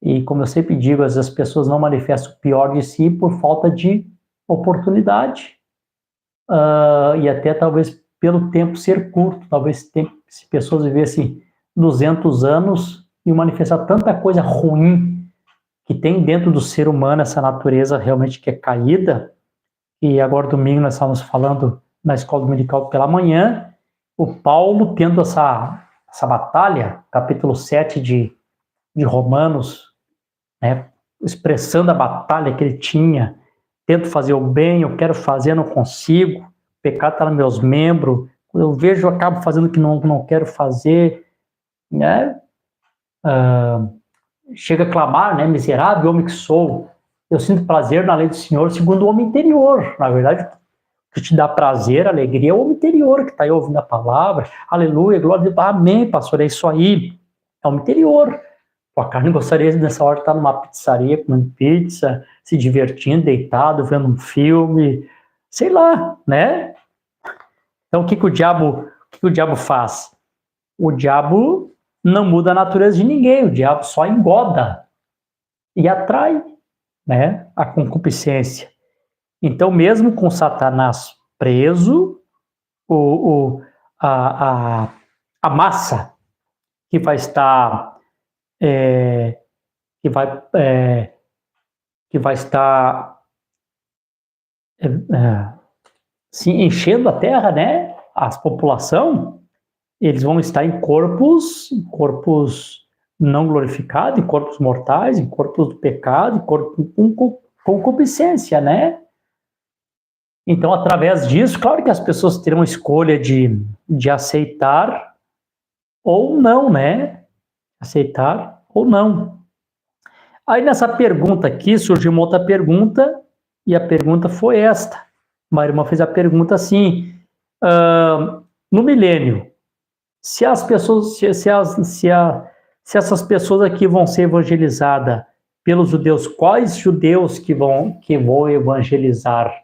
Speaker 2: E como eu sempre digo, às vezes as pessoas não manifestam o pior de si por falta de oportunidade, e até talvez pelo tempo ser curto. Talvez se pessoas vivessem 200 anos e manifestar tanta coisa ruim que tem dentro do ser humano, essa natureza realmente que é caída. E agora domingo nós estávamos falando na escola dominical pela manhã, o Paulo tendo essa batalha, capítulo 7 de Romanos, né, expressando a batalha que ele tinha, tento fazer o bem, eu quero fazer, não consigo, o pecado está nos meus membros, quando eu vejo, eu acabo fazendo o que não quero fazer, né? Chega a clamar, né, miserável homem que sou, eu sinto prazer na lei do Senhor segundo o homem interior. Na verdade, o que te dá prazer, alegria é o homem interior, que está aí ouvindo a palavra, aleluia, glória a Deus, amém, pastor, é isso aí, é o homem interior. A carne gostaria nessa hora de estar numa pizzaria, comendo pizza, se divertindo, deitado, vendo um filme, sei lá, né? Então o que o diabo faz? O diabo não muda a natureza de ninguém, o diabo só engoda e atrai, né, a concupiscência. Então, mesmo com Satanás preso, a massa que vai estar que vai estar se enchendo a terra, né? A população, eles vão estar em corpos não glorificados, em corpos mortais, em corpos do pecado, em corpos com concupiscência, né? Então, através disso, claro que as pessoas terão a escolha de aceitar ou não, né? Aceitar ou não. Aí nessa pergunta aqui surgiu uma outra pergunta, e a pergunta foi esta. Uma irmã fez a pergunta assim: no milênio, se as pessoas, se essas pessoas aqui vão ser evangelizadas pelos judeus, quais judeus que vão evangelizar?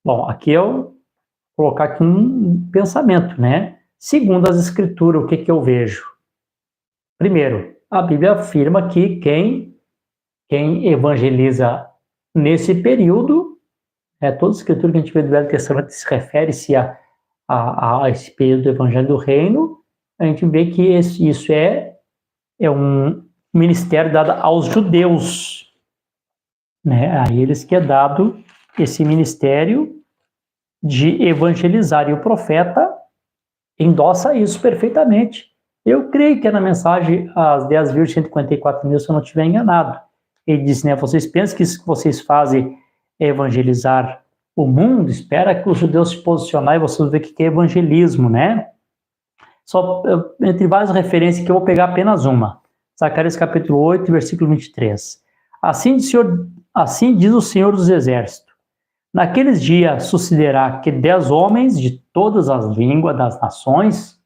Speaker 2: Bom, aqui eu vou colocar aqui um pensamento, né? Segundo as escrituras, o que eu vejo? Primeiro, a Bíblia afirma que quem evangeliza nesse período, toda a escritura que a gente vê do Velho Testamento se refere-se a esse período do Evangelho do Reino, a gente vê que isso é um ministério dado aos judeus, né? A eles que é dado esse ministério de evangelizar, e o profeta endossa isso perfeitamente. Eu creio que é na mensagem as 10.154.000, se eu não estiver enganado. Ele diz, né, vocês pensam que isso que vocês fazem é evangelizar o mundo? Espera que os judeus se posicionarem e vocês vão ver o que é evangelismo, né? Só entre várias referências que eu vou pegar apenas uma. Zacarias capítulo 8, versículo 23. Assim diz o Senhor dos Exércitos: naqueles dias sucederá que 10 homens de todas as línguas das nações,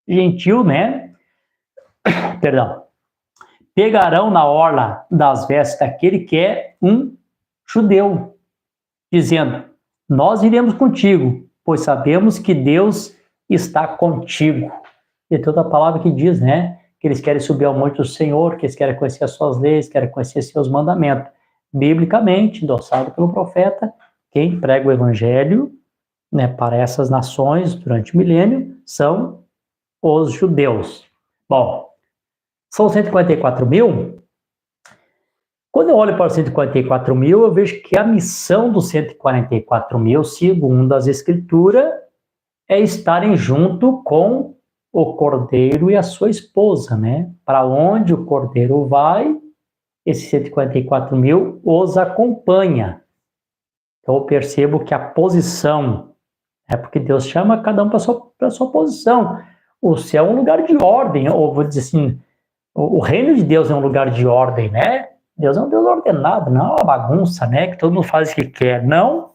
Speaker 2: gentil, né? Perdão. Pegarão na orla das vestes daquele que é um judeu, dizendo: nós iremos contigo, pois sabemos que Deus está contigo. E toda a palavra que diz, né? Que eles querem subir ao monte do Senhor, que eles querem conhecer as suas leis, querem conhecer seus mandamentos. Biblicamente, endossado pelo profeta, quem prega o evangelho, né, para essas nações durante o milênio são os judeus. Bom, são 144.000. Quando eu olho para os 144.000, eu vejo que a missão dos 144.000, segundo as escrituras, é estarem junto com o cordeiro e a sua esposa, né? Para onde o cordeiro vai, esses 144.000 os acompanha. Então eu percebo que a posição, porque Deus chama cada um para a sua posição. O céu é um lugar de ordem, ou vou dizer assim, o reino de Deus é um lugar de ordem, né? Deus é um Deus ordenado, não é uma bagunça, né? Que todo mundo faz o que quer. Não.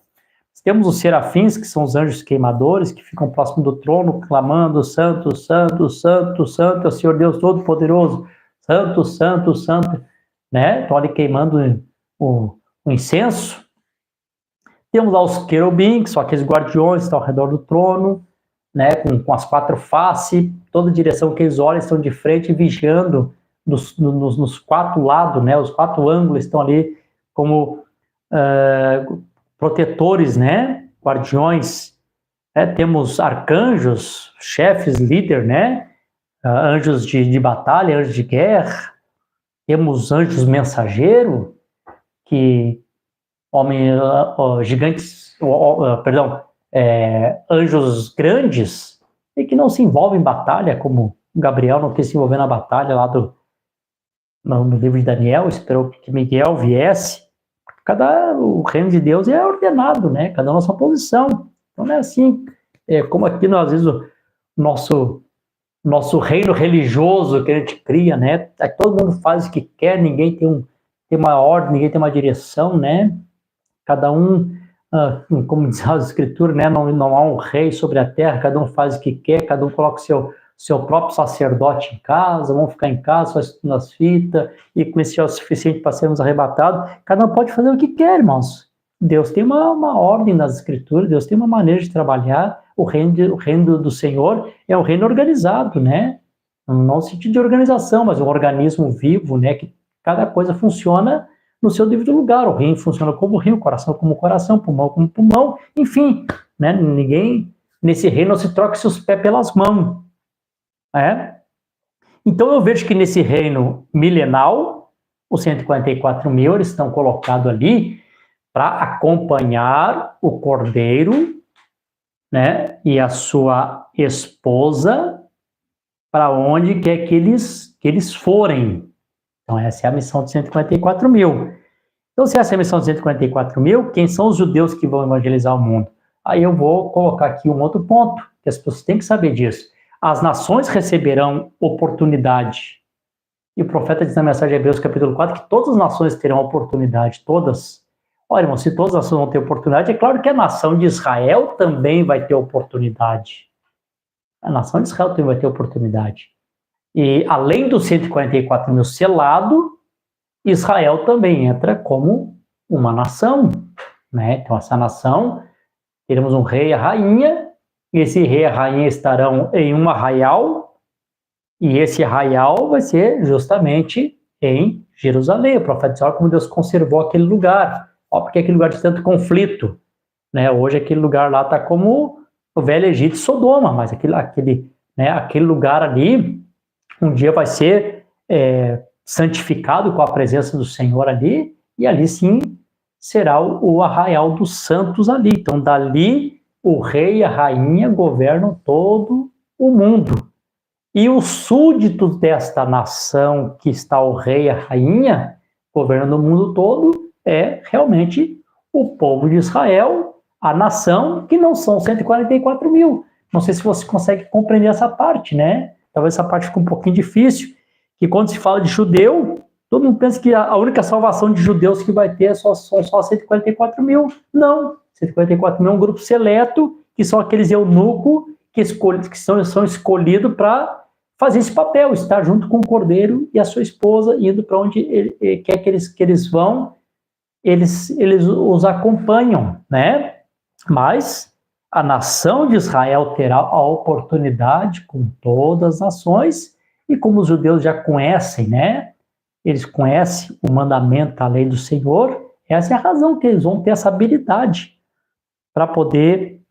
Speaker 2: Temos os serafins, que são os anjos queimadores, que ficam próximo do trono, clamando: santo, santo, santo, santo é o Senhor Deus Todo-Poderoso. Santo, santo, santo. Né? Estão ali queimando o incenso. Temos lá os querubins, que são aqueles guardiões que estão ao redor do trono, né? Com as 4 faces, toda direção que eles olham, estão de frente vigiando nos quatro lados, né? Os quatro ângulos estão ali como protetores, né? Guardiões. Temos arcanjos, chefes, líder, né? Anjos de batalha, anjos de guerra. Temos anjos mensageiros, que gigantes, perdão, anjos grandes e que não se envolvem em batalha, como Gabriel não quis se envolver na batalha lá no livro de Daniel, esperou que Miguel viesse. O reino de Deus é ordenado, né? Cada um na sua posição. Então não é assim, como aqui, às vezes, o nosso reino religioso que a gente cria, né? Todo mundo faz o que quer, ninguém tem uma ordem, ninguém tem uma direção, né? Cada um, como diz a Escritura, né? Não há um rei sobre a terra, cada um faz o que quer, cada um coloca o seu próprio sacerdote em casa, vão ficar em casa, só estudando as fitas, e com isso é o suficiente para sermos arrebatados. Cada um pode fazer o que quer, irmãos. Deus tem uma ordem nas Escrituras, Deus tem uma maneira de trabalhar. O reino do Senhor é um reino organizado, né? Não no sentido de organização, mas um organismo vivo, né? Que cada coisa funciona no seu devido lugar. O rim funciona como rim, o coração como coração, pulmão como pulmão, enfim, né? Ninguém nesse reino não se troca seus pés pelas mãos. Então eu vejo que nesse reino milenal, os 144 mil, eles estão colocados ali para acompanhar o cordeiro, né, e a sua esposa para onde quer que eles forem. Então essa é a missão de 144 mil. Então se essa é a missão de 144 mil, quem são os judeus que vão evangelizar o mundo? Aí eu vou colocar aqui um outro ponto, que as pessoas têm que saber disso. As nações receberão oportunidade. E o profeta diz na mensagem de Hebreus capítulo 4 que todas as nações terão oportunidade, todas. Olha, irmão, se todas as nações vão ter oportunidade, é claro que a nação de Israel também vai ter oportunidade. A nação de Israel também vai ter oportunidade. E além dos 144 mil selado, Israel também entra como uma nação, né? Então essa nação, teremos um rei e a rainha, e esse rei e a rainha estarão em um arraial, e esse arraial vai ser justamente em Jerusalém. O profeta diz, olha como Deus conservou aquele lugar. Olha porque aquele lugar de tanto conflito, né? Hoje aquele lugar lá está como o velho Egito e Sodoma, mas aquele lugar ali um dia vai ser santificado com a presença do Senhor ali, e ali sim será o arraial dos santos ali. Então dali o rei e a rainha governam todo o mundo. E os súditos desta nação que está o rei e a rainha governando o mundo todo é realmente o povo de Israel, a nação, que não são 144 mil. Não sei se você consegue compreender essa parte, né? Talvez essa parte fique um pouquinho difícil, que quando se fala de judeu, todo mundo pensa que a única salvação de judeus que vai ter são só 144 mil. Não, 144 mil é um grupo seleto, que são aqueles eunucos que são escolhidos para fazer esse papel, estar junto com o cordeiro e a sua esposa, indo para onde ele quer que eles vão, eles os acompanham, né? Mas a nação de Israel terá a oportunidade com todas as nações, e como os judeus já conhecem, né? Eles conhecem o mandamento, a lei do Senhor, essa é a razão que eles vão ter essa habilidade para poder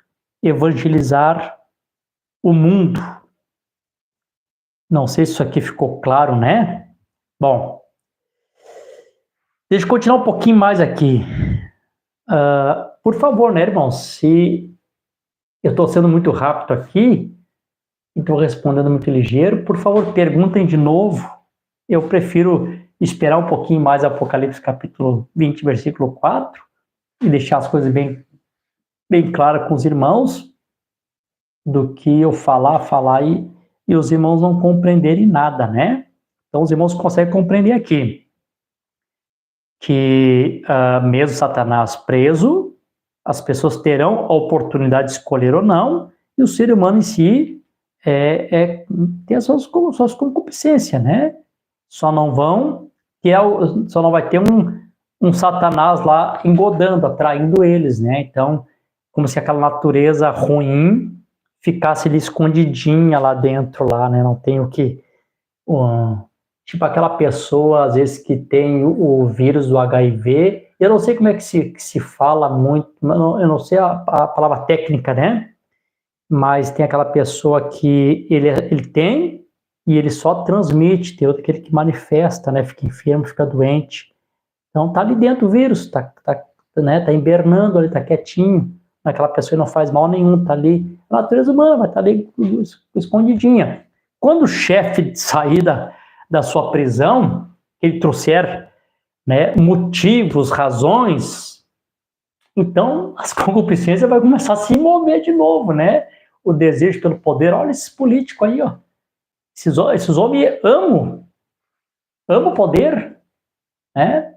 Speaker 2: evangelizar o mundo. Não sei se isso aqui ficou claro, né? Bom, deixa eu continuar um pouquinho mais aqui. Por favor, né, irmãos? Se eu estou sendo muito rápido aqui e estou respondendo muito ligeiro, por favor, perguntem de novo. Eu prefiro esperar um pouquinho mais Apocalipse capítulo 20, versículo 4, e deixar as coisas bem claras com os irmãos, do que eu falar e os irmãos não compreenderem nada, né? Então, os irmãos conseguem compreender aqui que, mesmo Satanás preso, as pessoas terão a oportunidade de escolher ou não, e o ser humano em si tem as suas concupiscências, né? Só não vai ter um Satanás lá engodando, atraindo eles, né? Então, como se aquela natureza ruim ficasse ali escondidinha lá dentro, lá, né? Não tem tipo aquela pessoa, às vezes, que tem o vírus do HIV, eu não sei como é que se fala muito, eu não sei a palavra técnica, né? Mas tem aquela pessoa que ele tem e ele só transmite, tem outro que manifesta, né? Fica enfermo, fica doente. Então tá ali dentro o vírus, né? Tá hibernando ali, tá quietinho. Aquela pessoa não faz mal nenhum, tá ali. A natureza humana vai estar ali escondidinha. Quando o chefe sair da sua prisão, ele trouxer, né, motivos, razões, então as concupiscências vai começar a se mover de novo, né? O desejo pelo poder. Olha esses políticos aí, ó. Esses homens amam o poder, né?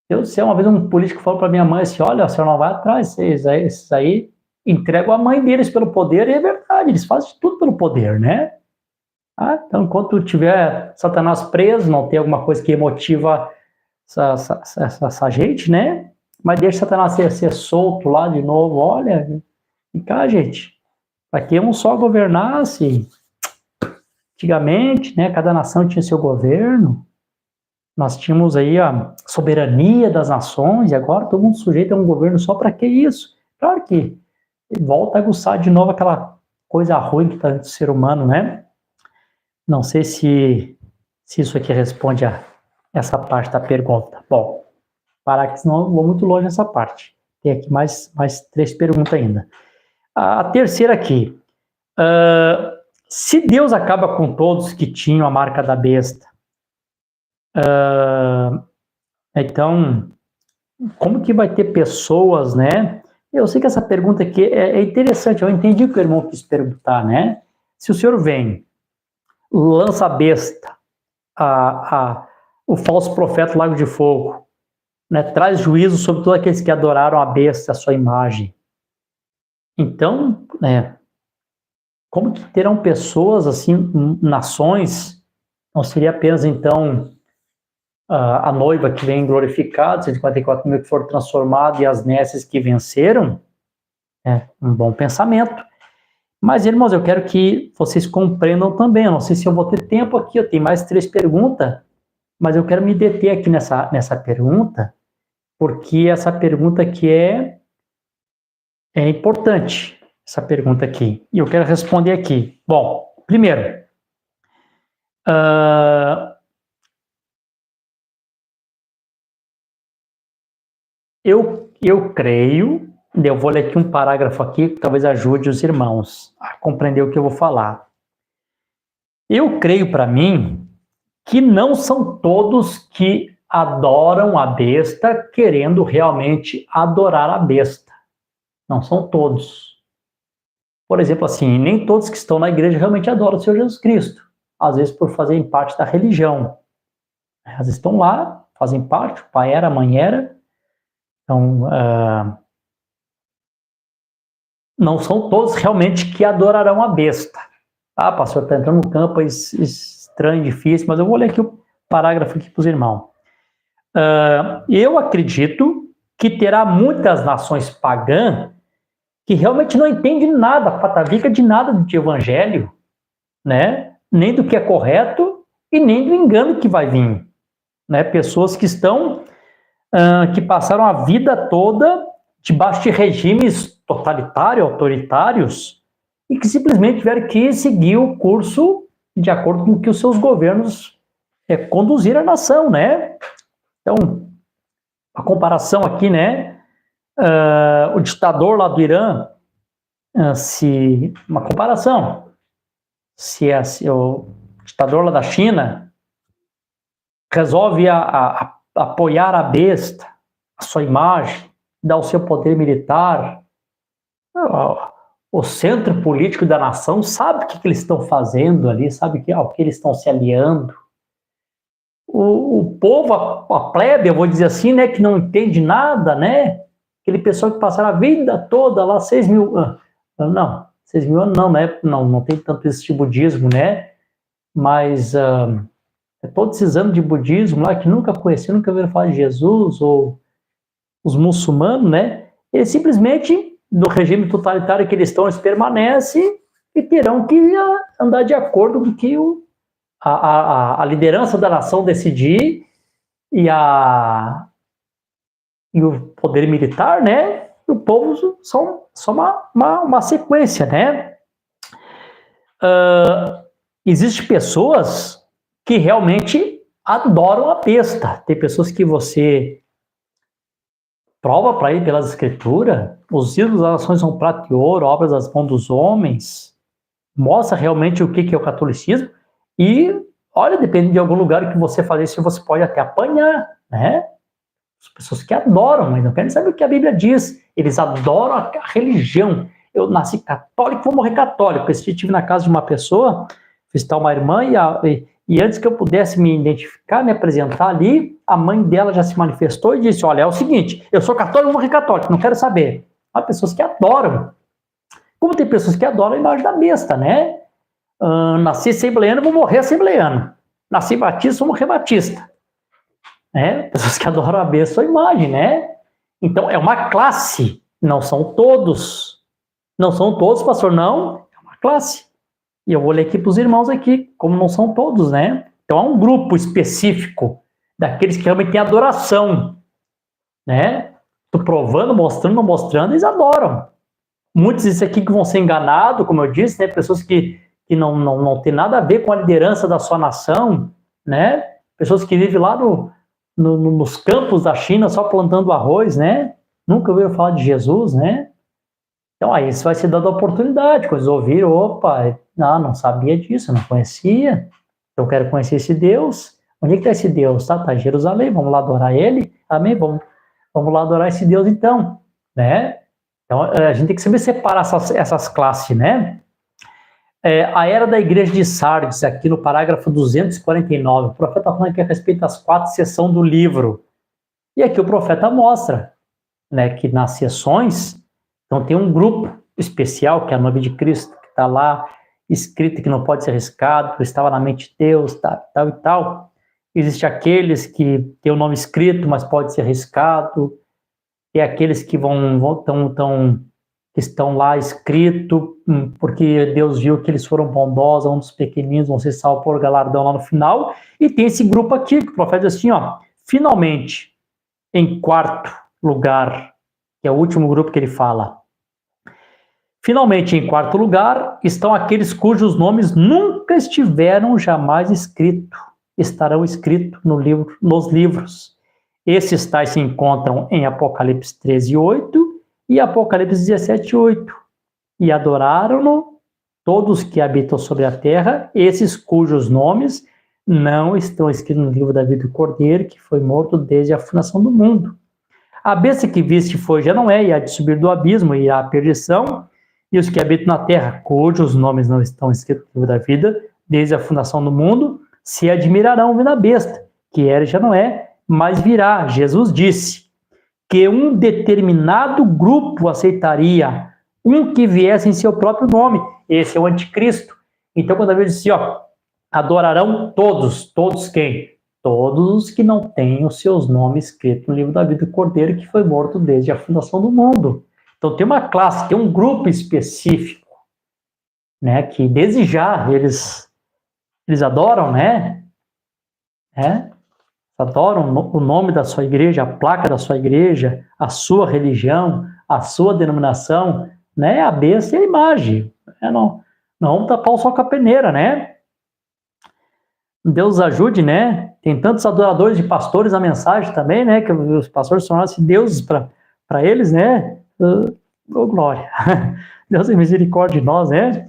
Speaker 2: Deus do céu, uma vez um político falou para minha mãe assim, olha, a senhora não vai atrás, esses aí entregam a mãe deles pelo poder, e é verdade, eles fazem tudo pelo poder, né? Então, enquanto tiver Satanás preso, não tem alguma coisa que motiva essa gente, né? Mas deixa Satanás ser solto lá de novo, olha, vem cá, gente, para que um só governasse, antigamente, né, cada nação tinha seu governo, nós tínhamos aí a soberania das nações, e agora todo mundo sujeito a um governo só para que isso? Claro que volta a aguçar de novo aquela coisa ruim que está dentro do ser humano, né? Não sei se isso aqui responde a essa parte da pergunta. Bom, parar que senão eu vou muito longe nessa parte. Tem aqui mais 3 perguntas ainda. A terceira aqui. Se Deus acaba com todos que tinham a marca da besta, então, como que vai ter pessoas, né? Eu sei que essa pergunta aqui é interessante, eu entendi o que o irmão quis perguntar, né? Se o senhor vem, lança a besta, o falso profeta Lago de Fogo, né, traz juízo sobre todos aqueles que adoraram a besta, a sua imagem. Então, como que terão pessoas, assim, nações, não seria apenas, então, a noiva que vem glorificada, 144 mil que foram transformados e as nesses que venceram? Um bom pensamento. Mas, irmãos, eu quero que vocês compreendam também, eu não sei se eu vou ter tempo aqui, eu tenho mais 3 perguntas, mas eu quero me deter aqui nessa pergunta, porque essa pergunta aqui é importante, essa pergunta aqui, e eu quero responder aqui. Bom, primeiro, eu creio, eu vou ler aqui um parágrafo aqui que talvez ajude os irmãos a compreender o que eu vou falar. Eu creio, para mim, que não são todos que adoram a besta querendo realmente adorar a besta. Não são todos. Por exemplo, assim, nem todos que estão na igreja realmente adoram o Senhor Jesus Cristo. Às vezes por fazerem parte da religião. Às vezes estão lá, fazem parte, o pai era, a mãe era. Então, não são todos realmente que adorarão a besta. Pastor, está entrando no campo estranho, difícil, mas eu vou ler aqui o parágrafo aqui para os irmãos. Eu acredito que terá muitas nações pagãs que realmente não entendem nada, patavica de nada de evangelho, né? Nem do que é correto e nem do engano que vai vir. Né? Pessoas que que passaram a vida toda debaixo de regimes totalitários, autoritários, e que simplesmente tiveram que seguir o curso de acordo com o que os seus governos conduziram a nação, né? Então, a comparação aqui, né? O ditador lá do Irã, uma comparação, se o ditador lá da China resolve apoiar a besta, a sua imagem, dar o seu poder militar, o centro político da nação sabe o que eles estão fazendo ali, sabe o que eles estão se aliando. O povo, a plebe, eu vou dizer assim, né, que não entende nada, né? Aquele pessoal que passaram a vida toda lá, 6 mil anos. Não, 6 mil anos não, né? Não tem tanto esse tipo de budismo, né? Mas todos esses anos de budismo lá, que nunca conheceram, nunca ouviram falar de Jesus, ou os muçulmanos, né? Eles simplesmente, no regime totalitário que eles estão, eles permanecem e terão que andar de acordo com o que a liderança da nação decidir e o poder militar, né? E o povo são só uma sequência, né? Existem pessoas que realmente adoram a besta. Tem pessoas que você prova para ele pelas escrituras, os ídolos das nações são prata e ouro, obras das mãos dos homens, mostra realmente o que é o catolicismo, e olha, depende de algum lugar que você fazer isso, você pode até apanhar, né? As pessoas que adoram, mas não querem saber o que a Bíblia diz, eles adoram a religião. Eu nasci católico, vou morrer católico. Eu estive na casa de uma pessoa, visitar uma irmã, e antes que eu pudesse me identificar, me apresentar ali, a mãe dela já se manifestou e disse, olha, é o seguinte, eu sou católico, vou morrer católico, não quero saber. Há pessoas que adoram. Como tem pessoas que adoram a imagem da besta, né? Nasci assembleiano, vou morrer assembleiano. Nasci batista, vou morrer batista. Pessoas que adoram a besta, a imagem, né? Então, é uma classe, não são todos. Não são todos, pastor, não, é uma classe. E eu vou ler aqui para os irmãos aqui, como não são todos, né? Então, há um grupo específico daqueles que realmente têm adoração, né? Tô provando, mostrando, não mostrando, eles adoram. Muitos disso aqui que vão ser enganados, como eu disse, né? Pessoas que não tem nada a ver com a liderança da sua nação, né? Pessoas que vivem lá nos campos da China só plantando arroz, né? Nunca ouviram falar de Jesus, né? Então aí isso vai ser dado a oportunidade, quando eles ouviram, opa, não sabia disso, não conhecia, eu quero conhecer esse Deus. Onde é que está esse Deus? Tá em Jerusalém, vamos lá adorar ele? Amém? Vamos lá adorar esse Deus então, né? Então a gente tem que saber separar essas classes, né? A era da igreja de Sardes, aqui no parágrafo 249, o profeta está falando aqui a respeito das 4 seções do livro. E aqui o profeta mostra, né, que nas seções, então tem um grupo especial, que é a noiva de Cristo, que está lá escrito que não pode ser arriscado, que estava na mente de Deus, tal e tal. Existem aqueles que têm o nome escrito, mas pode ser arriscado. E aqueles que que estão lá escrito, porque Deus viu que eles foram bondosos, um dos pequeninos vão ser salvos por galardão lá no final. E tem esse grupo aqui, que o profeta diz assim, ó, finalmente, em 4º lugar, que é o último grupo que ele fala, finalmente, em 4º lugar, estão aqueles cujos nomes nunca estiveram jamais estarão escritos nos livros. Esses tais se encontram em Apocalipse 13:8 e Apocalipse 17:8. E adoraram-no todos que habitam sobre a terra, esses cujos nomes não estão escritos no livro da vida do Cordeiro, que foi morto desde a fundação do mundo. A besta que viste foi, já não é, e há de subir do abismo e à perdição, e os que habitam na terra, cujos nomes não estão escritos no livro da vida, desde a fundação do mundo, se admirarão vendo a besta, que era e já não é, mas virá. Jesus disse que um determinado grupo aceitaria um que viesse em seu próprio nome. Esse é o anticristo. Então, quando a Bíblia diz assim, ó, adorarão todos quem? Todos os que não têm os seus nomes escritos no livro da vida do Cordeiro, que foi morto desde a fundação do mundo. Então, tem uma classe, tem um grupo específico, né, que desde já eles adoram, né? Adoram o nome da sua igreja, a placa da sua igreja, a sua religião, a sua denominação, né? A besta e a imagem. Não vamos tapar o sol com a peneira, né? Deus ajude, né? Tem tantos adoradores de pastores a mensagem também, né? Que os pastores são assim, deuses para eles, né? Oh, glória. Deus tem misericórdia de nós, né?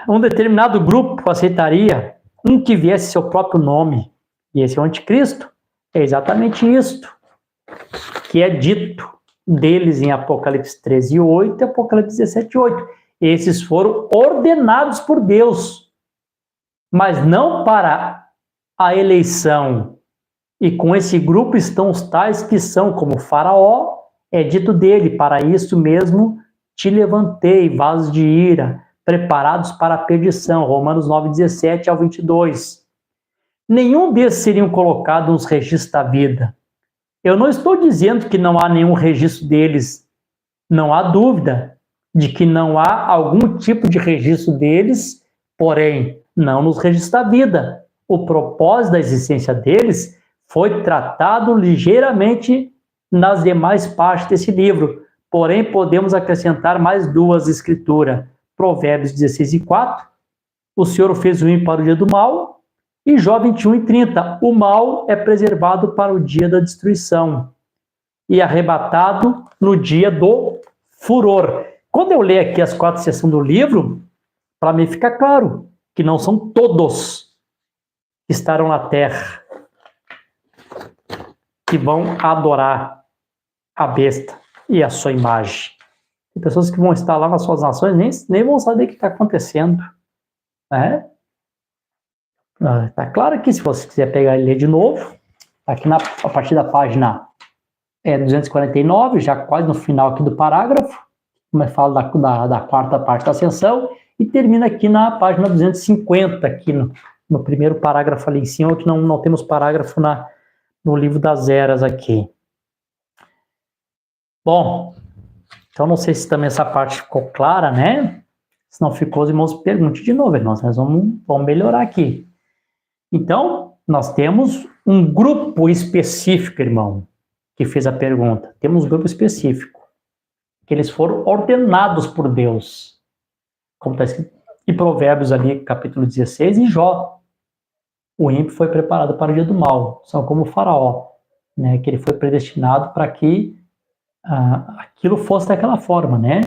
Speaker 2: Um determinado grupo aceitaria um que viesse seu próprio nome, e esse é o anticristo. É exatamente isto que é dito deles em Apocalipse 13:8 e Apocalipse 17:8. Esses foram ordenados por Deus, mas não para a eleição. E com esse grupo estão os tais que são como Faraó, é dito dele, para isso mesmo te levantei, vasos de ira, preparados para a perdição, Romanos 9:17-22. Nenhum desses seriam colocados nos registros da vida. Eu não estou dizendo que não há nenhum registro deles, não há dúvida. de que não há algum tipo de registro deles, porém, não nos registros da vida. O propósito da existência deles foi tratado ligeiramente nas demais partes desse livro. Porém, podemos acrescentar mais duas escrituras. Provérbios 16:4, o Senhor fez o ímpio para o dia do mal, e Jó 21:30, o mal é preservado para o dia da destruição e arrebatado no dia do furor. Quando eu leio aqui as 4 seções do livro, para mim fica claro que não são todos que estarão na terra que vão adorar a besta e a sua imagem. Tem pessoas que vão estar lá nas suas nações nem vão saber o que está acontecendo. Né? Tá claro que se você quiser pegar e ler de novo, aqui a partir da página 249, já quase no final aqui do parágrafo, como eu falo da quarta parte da ascensão, e termina aqui na página 250, aqui no primeiro parágrafo ali em cima, que não temos parágrafo no livro das eras aqui. Bom, então não sei se também essa parte ficou clara, né? Se não ficou, os irmãos perguntem de novo, irmãos, nós vamos melhorar aqui. Então, nós temos um grupo específico, irmão, que fez a pergunta. Temos um grupo específico, que eles foram ordenados por Deus, como está escrito em Provérbios ali, capítulo 16, e Jó. O ímpio foi preparado para o dia do mal, são como o faraó, né, que ele foi predestinado para que aquilo fosse daquela forma, né?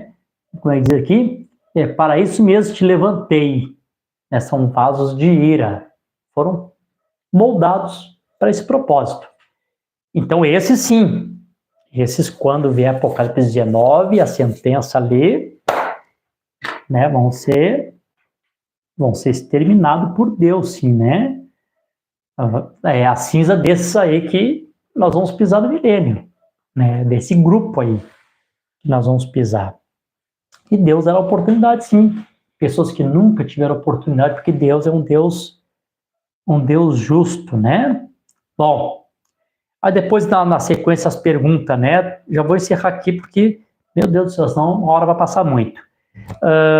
Speaker 2: Como ele diz aqui, para isso mesmo te levantei, né, são vasos de ira, foram moldados para esse propósito. Então, esses sim, esses quando vier Apocalipse 19, a sentença ali, né, vão ser exterminados por Deus, sim, né? É a cinza desses aí que nós vamos pisar no milênio, né? Desse grupo aí que nós vamos pisar. E Deus dá a oportunidade, sim. Pessoas que nunca tiveram oportunidade, porque Deus é um Deus justo, né? Bom, aí depois na sequência as perguntas, né? Já vou encerrar aqui porque, meu Deus do céu, senão uma hora vai passar muito.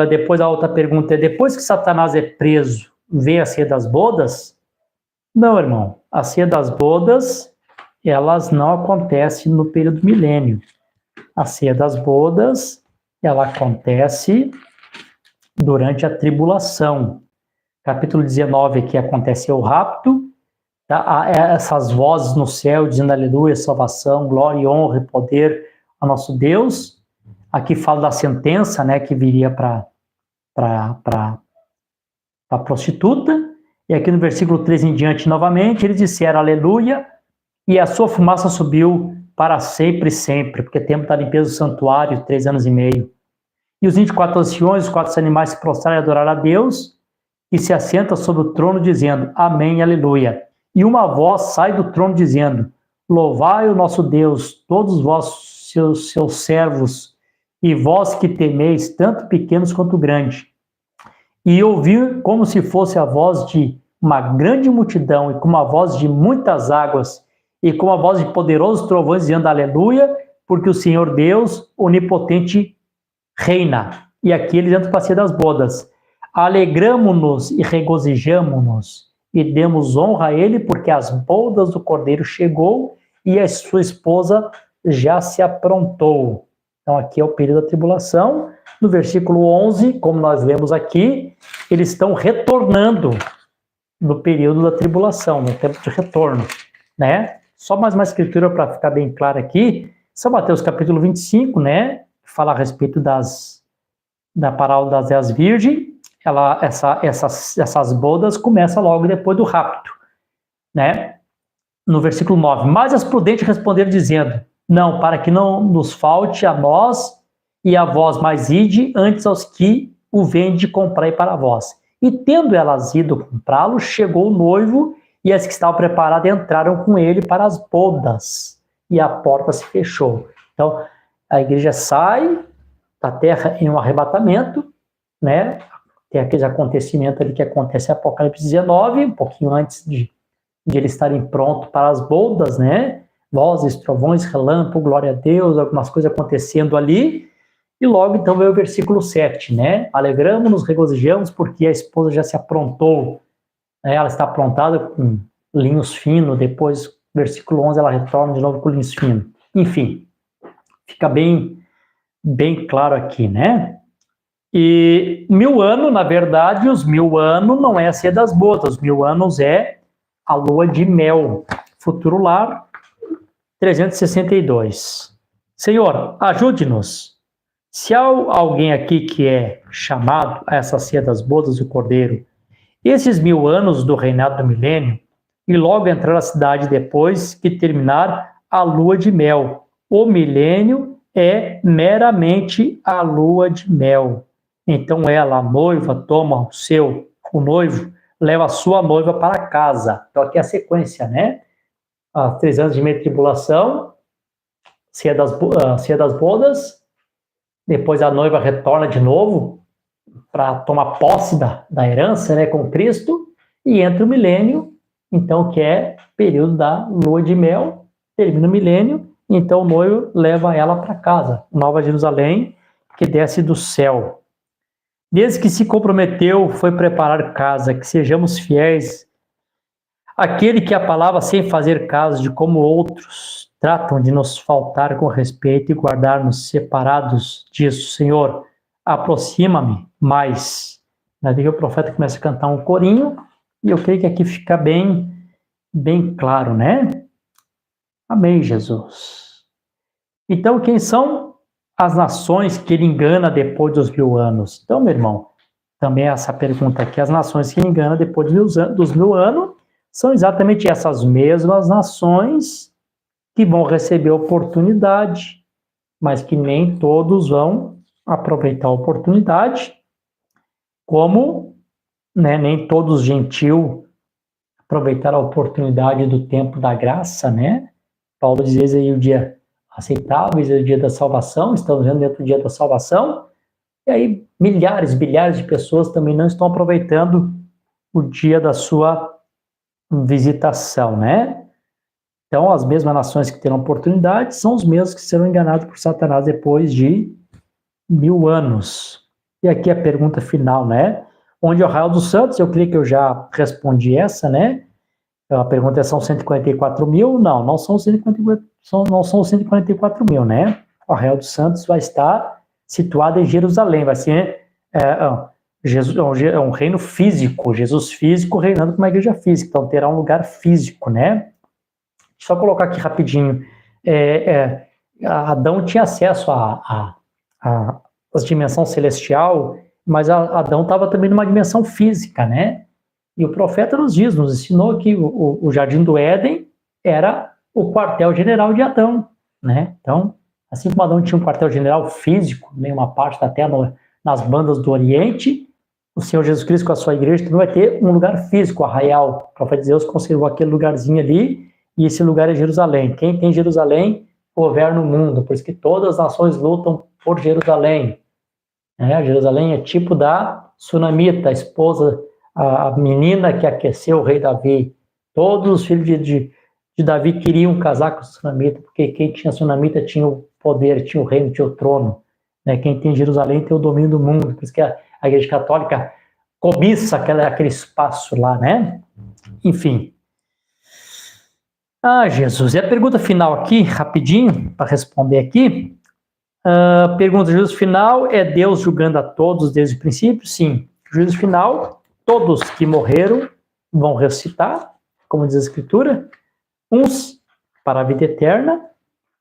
Speaker 2: Depois a outra pergunta é, depois que Satanás é preso, vem a ceia das bodas? Não, irmão. A ceia das bodas, elas não acontecem no período milênio. A ceia das bodas, ela acontece durante a tribulação. Capítulo 19 aqui acontece o rapto, tá? Essas vozes no céu dizendo aleluia, salvação, glória, honra e poder ao nosso Deus. Aqui fala da sentença, né, que viria para a prostituta. E aqui no versículo 3 em diante, novamente, eles disseram aleluia, e a sua fumaça subiu para sempre e sempre, porque tempo da limpeza do santuário, 3 anos e meio. E os 24 anciões, os 4 animais se prostraram e adoraram a Deus, e se assenta sobre o trono dizendo, amém, aleluia. E uma voz sai do trono dizendo, louvai o nosso Deus, todos vós, seus servos, e vós que temeis, tanto pequenos quanto grandes. E ouvi como se fosse a voz de uma grande multidão, e como a voz de muitas águas, e como a voz de poderosos trovões, dizendo aleluia, porque o Senhor Deus, onipotente, reina. E aqui eles entram para a ceia das bodas. Alegramo-nos e regozijamo-nos, e demos honra a ele, porque as bodas do Cordeiro chegou, e a sua esposa já se aprontou. Então aqui é o período da tribulação. No versículo 11, como nós lemos aqui, eles estão retornando no período da tribulação, no tempo de retorno, né? Só mais uma escritura para ficar bem claro aqui, São Mateus capítulo 25, né? Fala a respeito da parábola das 10 virgens. Essas bodas começam logo depois do rapto, né? No versículo 9, mas as prudentes responderam dizendo, não, para que não nos falte a nós e a vós mais ide, antes aos que o vende comprai para vós. E tendo elas ido comprá-lo, chegou o noivo, e as que estavam preparadas entraram com ele para as bodas, e a porta se fechou. Então, a igreja sai da terra em um arrebatamento, né? Tem aquele acontecimento ali que acontece em Apocalipse 19, um pouquinho antes de eles estarem prontos para as bodas, né? Vozes, trovões, relâmpago, glória a Deus, algumas coisas acontecendo ali. E logo então veio o versículo 7, né? Alegramos-nos, regozijamos, porque a esposa já se aprontou, né? Ela está aprontada com linhos finos, depois, versículo 11, ela retorna de novo com linhos finos. Enfim, fica bem claro aqui, né? E 1000 anos, na verdade, os 1000 anos não é a ceia das bodas, os 1000 anos é a lua de mel, futuro lar, 362. Senhor, ajude-nos. Se há alguém aqui que é chamado a essa ceia das bodas do Cordeiro, esses 1000 anos do reinado do milênio, e logo entrar na cidade depois que terminar a lua de mel. O milênio é meramente a lua de mel. Então ela, a noiva, toma o noivo, leva a sua noiva para casa. Então aqui é a sequência, né? 3 anos de meia tribulação, ceia das bodas, depois a noiva retorna de novo para tomar posse da herança, né, com Cristo, e entra o milênio, então que é período da lua de mel, termina o milênio, então o noivo leva ela para casa, Nova Jerusalém, que desce do céu. Desde que se comprometeu, foi preparar casa, que sejamos fiéis. Aquele que a palavra, sem fazer caso de como outros tratam de nos faltar com respeito e guardar-nos separados disso, Senhor, aproxima-me mais. Daí o profeta começa a cantar um corinho, e eu creio que aqui fica bem claro, né? Amém, Jesus. Então, quem são as nações que ele engana depois dos 1000 anos? Então, meu irmão, também essa pergunta aqui, as nações que ele engana depois dos 1000 anos, são exatamente essas mesmas nações que vão receber a oportunidade, mas que nem todos vão aproveitar a oportunidade, como, né, nem todos os gentios aproveitaram a oportunidade do tempo da graça, né? Paulo diz aí o dia aceitável, o dia da salvação, estamos vendo dentro do dia da salvação, e aí milhares, bilhares de pessoas também não estão aproveitando o dia da sua visitação, né? Então, as mesmas nações que terão oportunidade são os mesmos que serão enganados por Satanás depois de 1000 anos. E aqui a pergunta final, né? Onde é o arraial dos santos? Eu creio que eu já respondi essa, né? A pergunta é: são 144 mil? Não são 144 mil, né? O arraial dos santos vai estar situado em Jerusalém, vai ser é um reino físico, Jesus físico reinando com uma igreja física, então terá um lugar físico, né? Deixa eu colocar aqui rapidinho. Adão tinha acesso à dimensão celestial, mas Adão estava também numa dimensão física, né? E o profeta nos ensinou que o Jardim do Éden era o quartel-general de Adão, né? Então, assim como Adão tinha um quartel-general físico, nenhuma parte da terra, nas bandas do Oriente, o Senhor Jesus Cristo com a sua igreja também vai ter um lugar físico, arraial. O profeta de Deus conservou aquele lugarzinho ali, e esse lugar é Jerusalém. Quem tem Jerusalém governa o mundo, por isso que todas as nações lutam por Jerusalém. Jerusalém é tipo da Sunamita, a esposa, a menina que aqueceu o rei Davi. Todos os filhos de Davi queriam casar com a Sunamita, porque quem tinha Sunamita tinha o poder, tinha o reino, tinha o trono. Quem tem Jerusalém tem o domínio do mundo, por isso que a Igreja Católica cobiça aquele espaço lá, né? Enfim. Jesus, e a pergunta final aqui, rapidinho, para responder aqui. Pergunta, juízo final, é Deus julgando a todos desde o princípio? Sim. Juízo final, todos que morreram vão ressuscitar, como diz a Escritura, uns para a vida eterna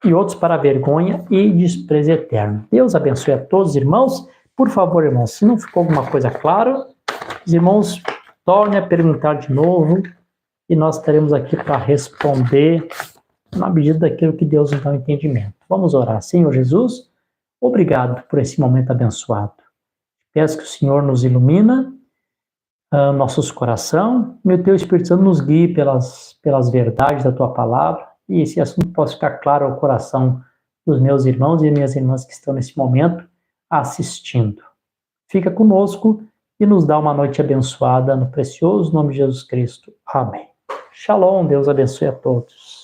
Speaker 2: e outros para a vergonha e desprezo eterno. Deus abençoe a todos, irmãos. Por favor, irmãos, se não ficou alguma coisa clara, os irmãos tornem a perguntar de novo e nós estaremos aqui para responder na medida daquilo que Deus nos dá o entendimento. Vamos orar. Senhor Jesus, obrigado por esse momento abençoado. Peço que o Senhor nos ilumina nossos corações, e o Teu Espírito Santo nos guie pelas verdades da Tua palavra, e esse assunto possa ficar claro ao coração dos meus irmãos e minhas irmãs que estão nesse momento assistindo. Fica conosco e nos dá uma noite abençoada no precioso nome de Jesus Cristo. Amém. Shalom, Deus abençoe a todos.